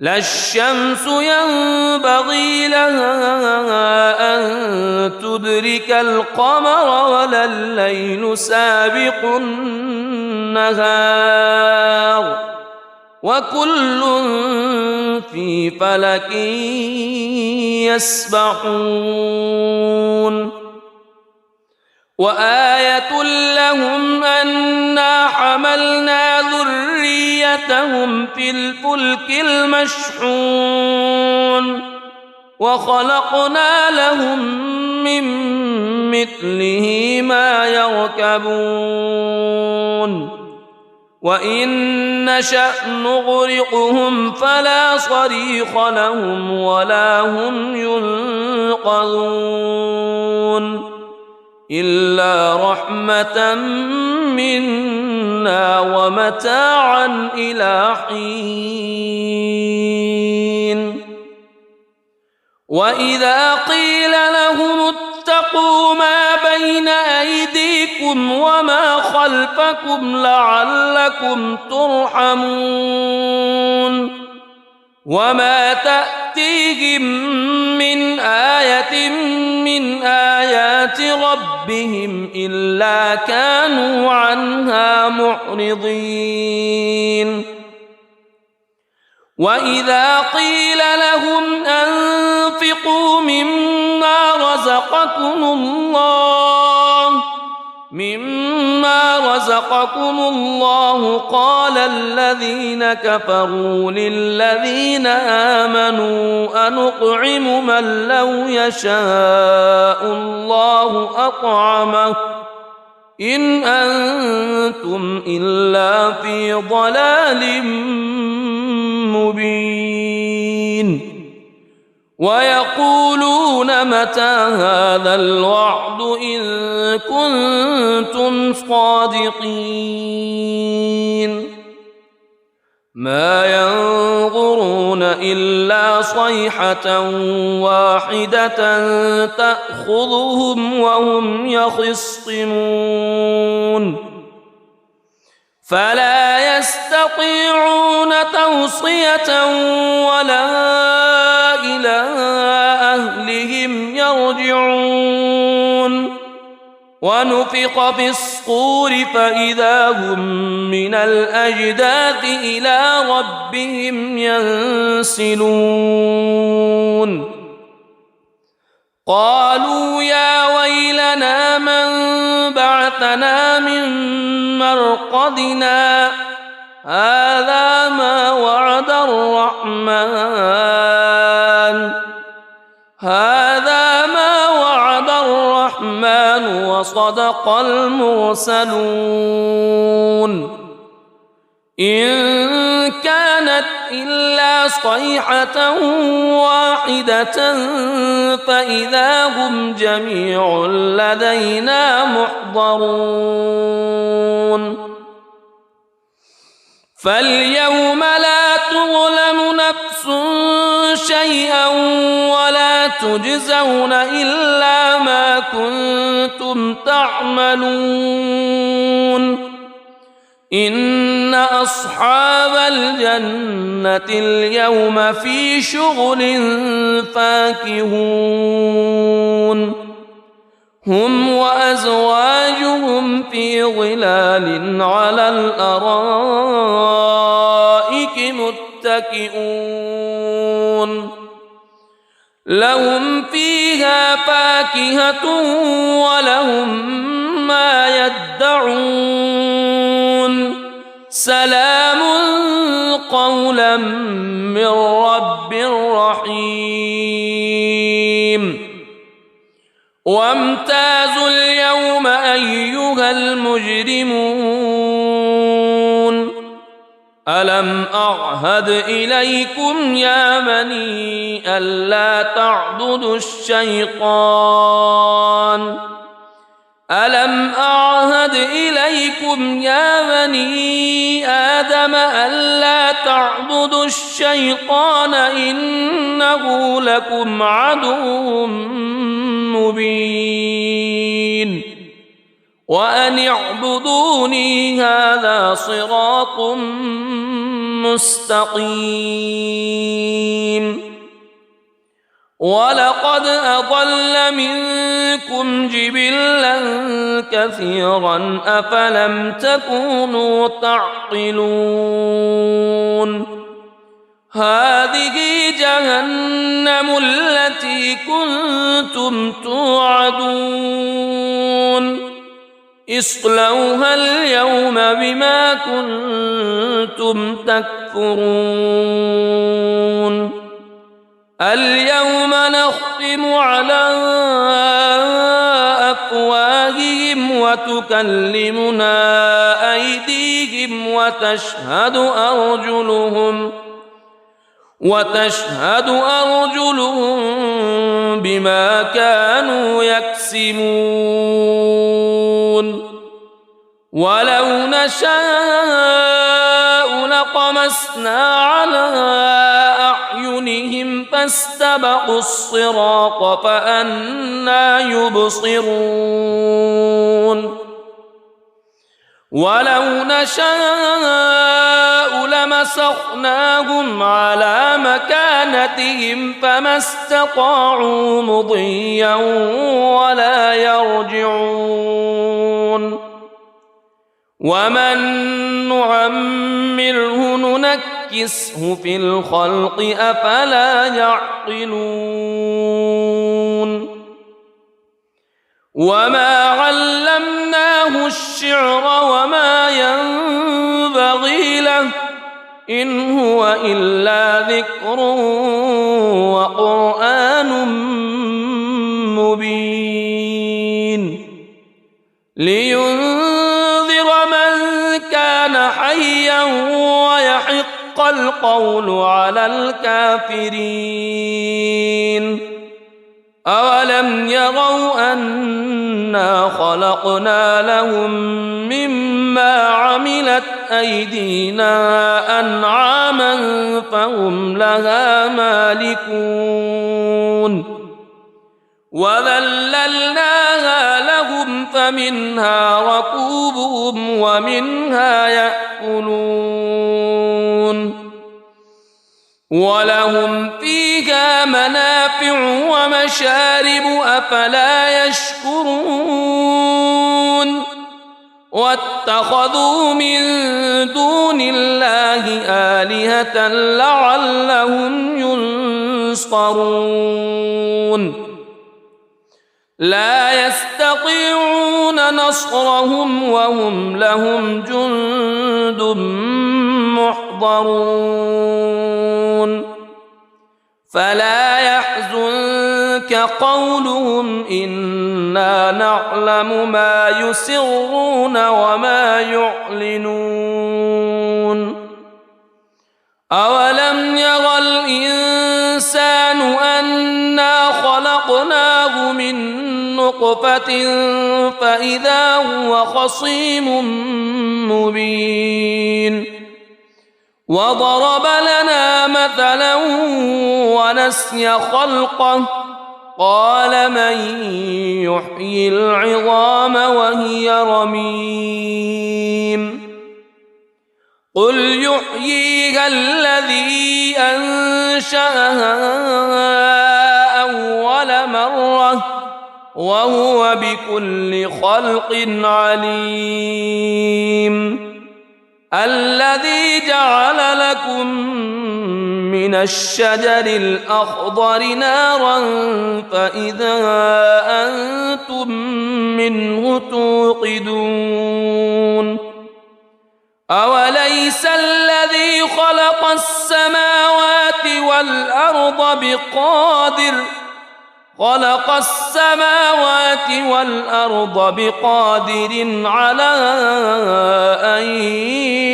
لا الشمس ينبغي لها أن تدرك القمر ولا الليل سابق النهار وكل في فلك يسبحون وآية لهم أنا حملنا ذريتهم في الفلك المشحون وخلقنا لهم من مثله ما يركبون وإن نشأ نغرقهم فلا صريخ لهم ولا هم ينقذون إلا رحمة منا ومتاعا إلى حين وإذا قيل لهم اتقوا ما بين أيديكم وما خلفكم لعلكم ترحمون وما تأتيهم من آية من آيات ربهم إلا كانوا عنها معرضين وإذا قيل لهم أنفقوا مما رزقكم الله قال الذين كفروا للذين آمنوا أنطعم من لو يشاء الله أطعمه إن أنتم إلا في ضلال مبين ويقولون متى هذا الوعد إن كنتم صادقين ما ينظرون إلا صيحة واحدة تأخذهم وهم يخصمون فلا يستطيعون توصية ولا إلى أهلهم يرجعون ونفخ في الصور فإذا هم من الأجداث إلى ربهم ينسلون قالوا يا ويلنا من بعثنا من مرقدنا هذا ما وعد الرحمن وصدق المرسلون إن كانت إلا صيحة واحدة فإذا هم جميع لدينا محضرون فاليوم لا تظلم نفس شيئا ولا تجزون إلا ما كنتم تعملون إن أصحاب الجنة اليوم في شغل فاكهون هم وأزواجهم في ظلال على الأرائك متكئون لهم فيها فاكهة ولهم ما يدعون سلام قولا من رب رحيم وامتازوا اليوم أيها المجرمون ألم أعهد إليكم يا بني ألا تعبدوا الشيطان ألم أعهد إليكم يا بني آدم ألا تعبدوا الشيطان إنه لكم عدو مبين وأن اعبدوني هذا صراط مستقيم ولقد أضل منكم جبلا كثيرا أفلم تكونوا تعقلون هذه جهنم التي كنتم توعدون اصلوها اليوم بما كنتم تكفرون اليوم نختم على أفواههم وتكلمنا أيديهم وتشهد أرجلهم بما كانوا يكسبون ولو نشاء لطمسنا على أعينهم فاستبقوا الصراط فأنى يبصرون ولو نشاء لمسخناهم على مكانتهم فما استطاعوا مضيا ولا يرجعون ومن نعمره ننكسه في الخلق أفلا يعقلون وما علمناه الشعر وما ينبغي له إن هو إلا ذكر وقرآن مبين لينذر من كان حيا ويحق القول على الكافرين أولم يروا أنا خلقنا لهم مما عملت أيدينا أنعاما فهم لها مالكون وذللناها لهم فمنها ركوبهم ومنها يأكلون ولهم فيها منافع ومشارب أفلا يشكرون واتخذوا من دون الله آلهة لعلهم ينصرون لا يستطيعون نصرهم وهم لهم جند محضرون فلا يحزنك قولهم إنا نعلم ما يسرون وما يعلنون أولم ير الإنسان أنا خلقناه من نطفة فإذا هو خصيم مبين وضرب لنا مثلا ونسي خلقه قال من يحيي العظام وهي رميم قل يحييها الذي أنشأها أول مرة وهو بكل خلق عليم الذي جعل لكم من الشجر الأخضر نارا فإذا أنتم منه توقدون أوليس الذي خلق السماوات والأرض بقادر على أن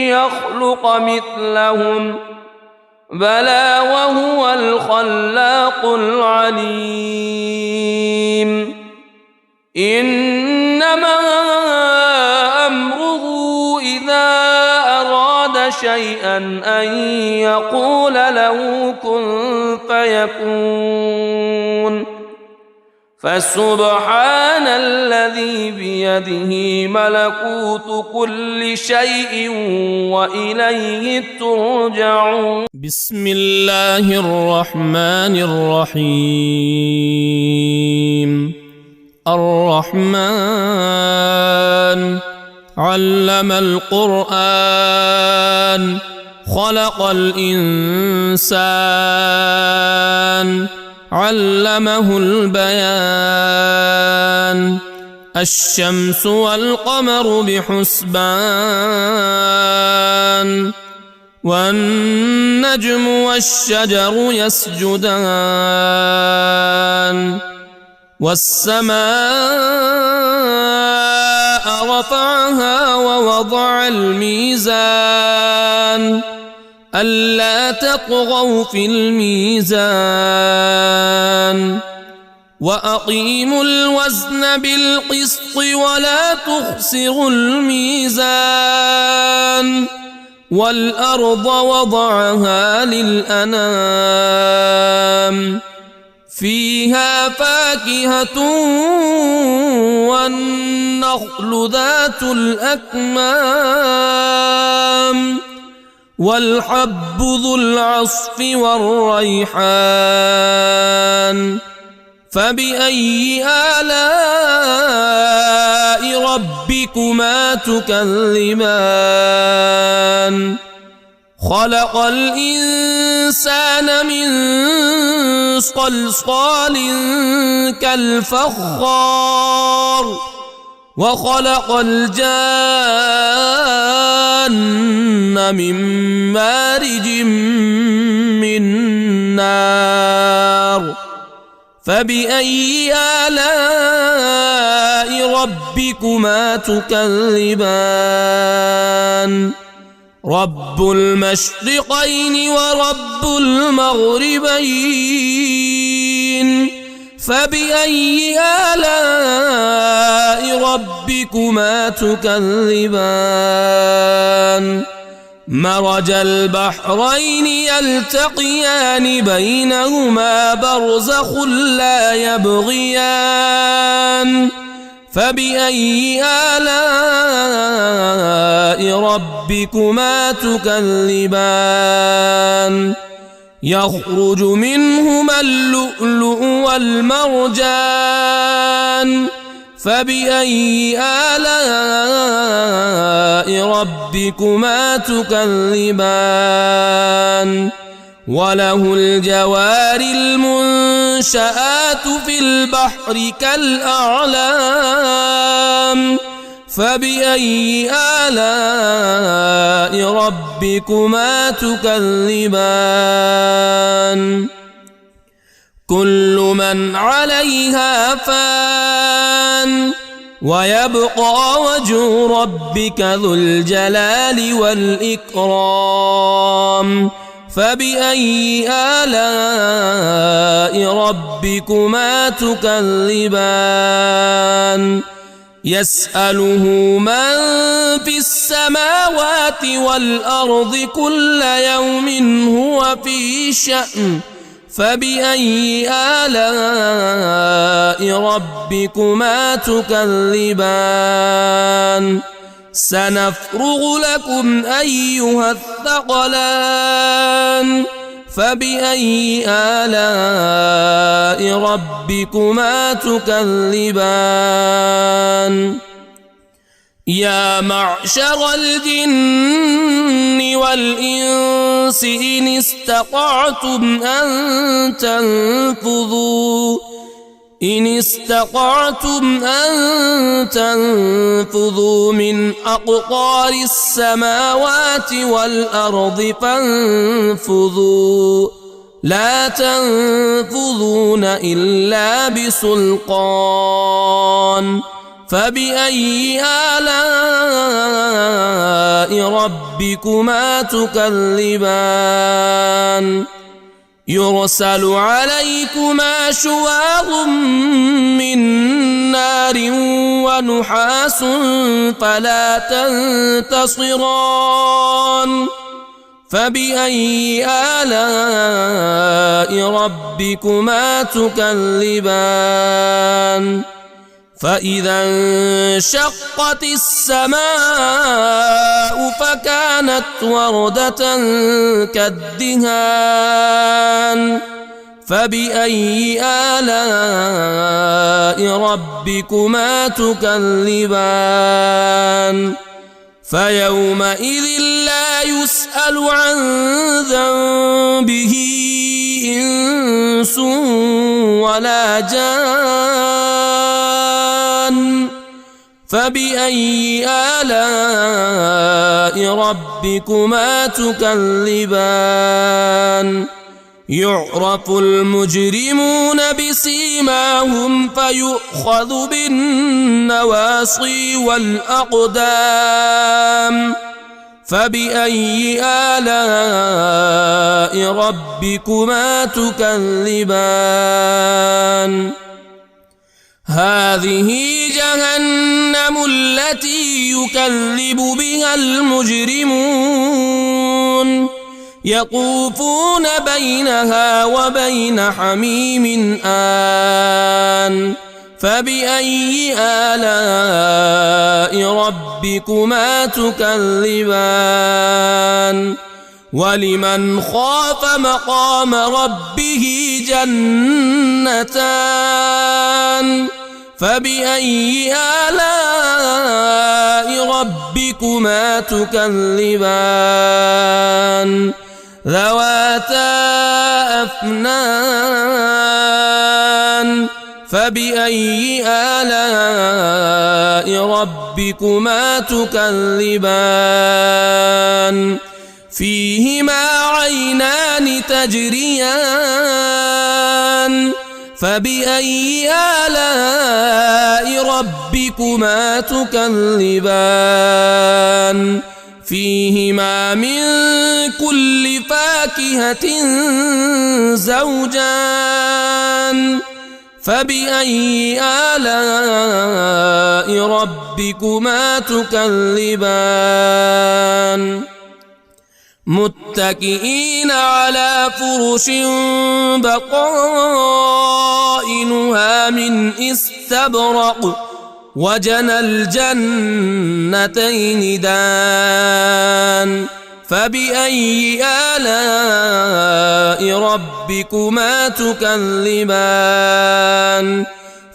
يخلق مثلهم بلى وهو الخلاق العليم إنما أمره إذا أراد شيئا أن يقول له كن فيكون فسبحان الذي بيده ملكوت كل شيء وإليه ترجعون. بسم الله الرحمن الرحيم. الرحمن علم القرآن خلق الإنسان علمه البيان الشمس والقمر بحسبان والنجم والشجر يسجدان والسماء رفعها ووضع الميزان ألا تطغوا في الميزان وأقيموا الوزن بالقسط ولا تخسروا الميزان والأرض وضعها للأنام فيها فاكهة والنخل ذات الأكمام والحب ذو العصف والريحان فبأي آلاء ربكما تكذبان خلق الإنسان من صلصال كالفخار وخلق الجان من مارج من نار فبأي آلاء ربكما تكذبان رب المشرقين ورب المغربين فبأي آلاء ربكما تكذبان مرج البحرين يلتقيان بينهما برزخ لا يبغيان فبأي آلاء ربكما تكذبان يخرج منهما اللؤلؤ والمرجان فبأي آلاء ربكما تكذبان وله الجوار المنشآت في البحر كالأعلام فبأي آلاء ربكما تكذبان كل من عليها فان ويبقى وجه ربك ذو الجلال والإكرام فبأي آلاء ربكما تكذبان يسأله من في السماوات والأرض كل يوم هو في شأن فبأي آلاء ربكما تكذبان سنفرغ لكم أيها الثقلان فبأي آلاء ربكما تكذبان يا معشر الجن والإنس إن استطعتم أن تنفذوا من أقطار السماوات والأرض فانفذوا لا تنفذون إلا بسلطان فبأي آلاء ربكما تكذبان يرسل عليكما شواظ من نار ونحاس فلا تنتصران فبأي آلاء ربكما تكذبان فإذا انشقت السماء فكانت وردة كالدهان فبأي آلاء ربكما تكذبان فيومئذ لا يسأل عن ذنبه إنس ولا جان فبأي آلاء ربكما تكذبان يعرف المجرمون بسيماهم فيؤخذ بالنواصي والأقدام فبأي آلاء ربكما تكذبان هذه جهنم التي يكذب بها المجرمون يطوفون بينها وبين حميم آن فبأي آلاء ربكما تكذبان ولمن خاف مقام ربه جنتان فبأي آلاء ربكما تكذبان ذواتا أفنان فبأي آلاء ربكما تكذبان فيهما عينان تجريان فبأي آلاء ربكما تكذبان فيهما من كل فاكهة زوجان فبأي آلاء ربكما تكذبان متكئين على فرش بطائنها من استبرق وجنى الجنتين دان فبأي آلاء ربكما تكذبان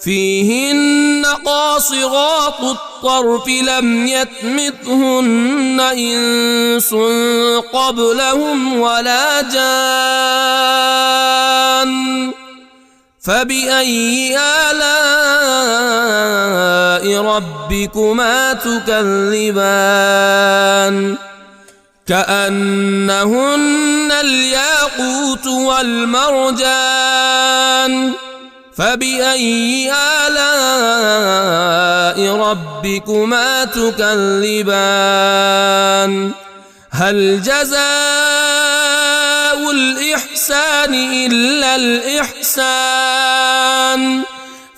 فيهن قاصرات الطرف لم يطمثهن إنس قبلهم ولا جان فبأي آلاء ربكما تكذبان كأنهن الياقوت والمرجان فبأي آلاء ربكما تكذبان هل جزاء الإحسان إلا الإحسان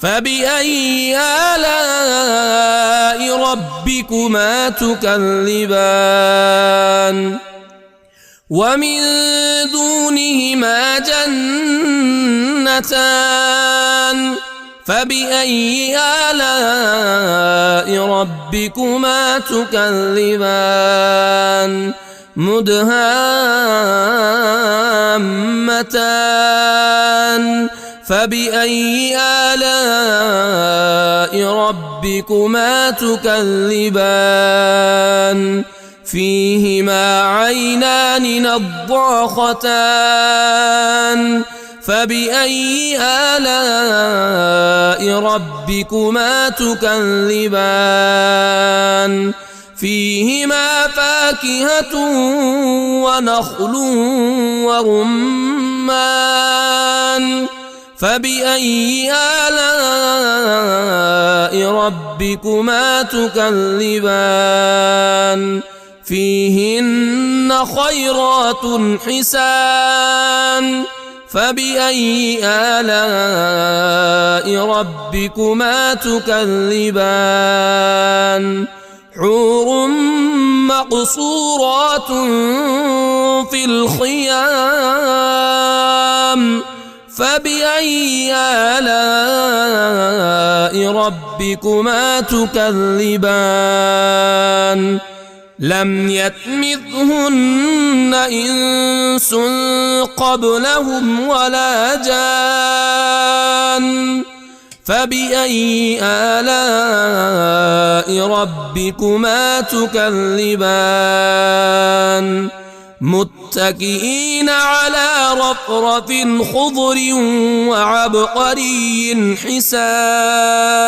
فبأي آلاء ربكما تكذبان ومن دونهما جنتان فبأي آلاء ربكما تكذبان مدهامتان فبأي آلاء ربكما تكذبان فيهما عينان نضاختان فبأي آلاء ربكما تكذبان فيهما فاكهة ونخل ورمان ورمان فبأي آلاء ربكما تكذبان فيهن خيرات حسان فبأي آلاء ربكما تكذبان حور مقصورات في الخيام فبأي آلاء ربكما تكذبان لم يطمثهن إنس قبلهم ولا جان فبأي آلاء ربكما تكذبان متكئين على رفرف خضر وعبقري حسان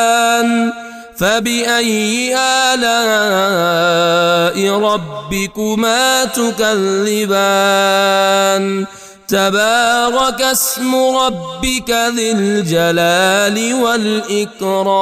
فبأي آلاء ربكما تكذبان تبارك اسم ربك ذي الجلال والإكرام